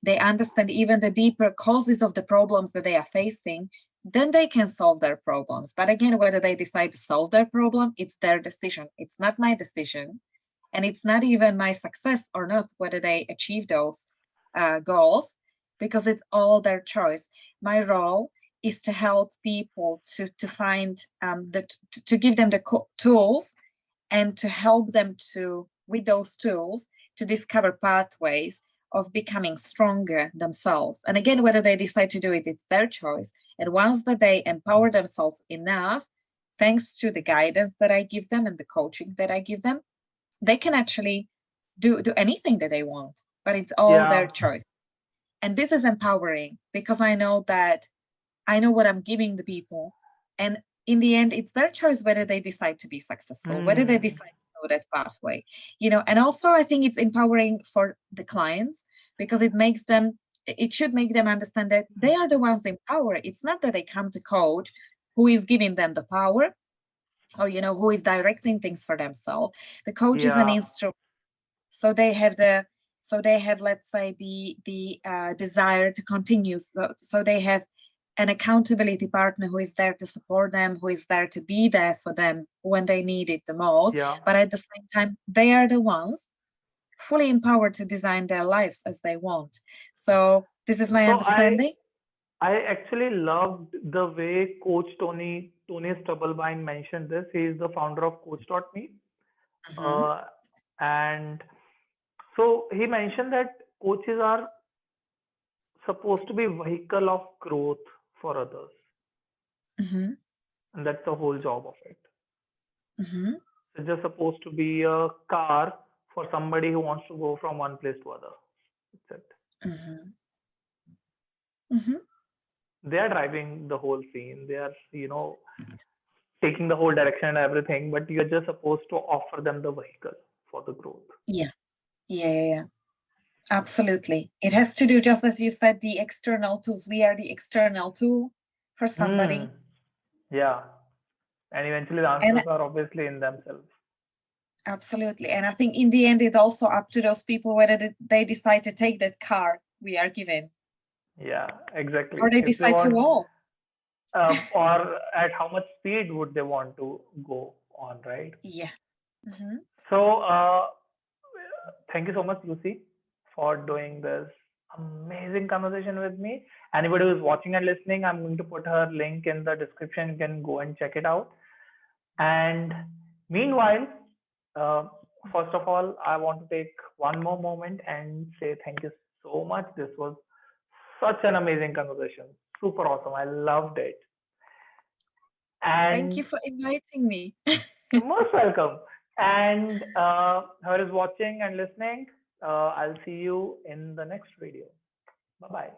they understand even the deeper causes of the problems that they are facing, then they can solve their problems. But again, whether they decide to solve their problem, it's their decision. It's not my decision. And it's not even my success or not whether they achieve those goals, because it's all their choice. My role is to help people to find to give them the tools, and to help them to, with those tools, to discover pathways of becoming stronger themselves. And again, whether they decide to do it, it's their choice. And once that they empower themselves enough, thanks to the guidance that I give them and the coaching that I give them, they can actually do anything that they want, but it's all their choice. And this is empowering, because I know what I'm giving the people. And in the end, it's their choice whether they decide to be successful, whether they decide to go that pathway, and also I think it's empowering for the clients, because it should make them understand that they are the ones in power. It's not that they come to coach who is giving them the power, or who is directing things for themselves. The coach is an instrument. So they have let's say the desire to continue. So they have an accountability partner who is there to support them, who is there to be there for them when they need it the most. But at the same time, they are the ones fully empowered to design their lives as they want. So this is my understanding. I actually loved the way Coach Tony Stubblebine mentioned this. He is the founder of Coach.me. And so he mentioned that coaches are supposed to be vehicle of growth for others. And that's the whole job of it. It's just supposed to be a car for somebody who wants to go from one place to other. That's it. Mm-hmm. Mm-hmm. They are driving the whole scene. They are, taking the whole direction and everything, but you're just supposed to offer them the vehicle for the growth. Yeah. Absolutely. It has to do, just as you said, the external tools. We are the external tool for somebody. Yeah. And eventually the answers are obviously in themselves. Absolutely. And I think in the end, it's also up to those people whether they decide to take that car we are given. Yeah, exactly. Or they decide to walk. Or at how much speed would they want to go on, right? Yeah. Mm-hmm. So, thank you so much, Lucy, for doing this amazing conversation with me. Anybody who's watching and listening, I'm going to put her link in the description. You can go and check it out. And meanwhile, first of all, I want to take one more moment and say thank you so much. This was such an amazing conversation. Super awesome. I loved it. And thank you for inviting me. you're most welcome. And whoever is watching and listening, I'll see you in the next video. Bye-bye.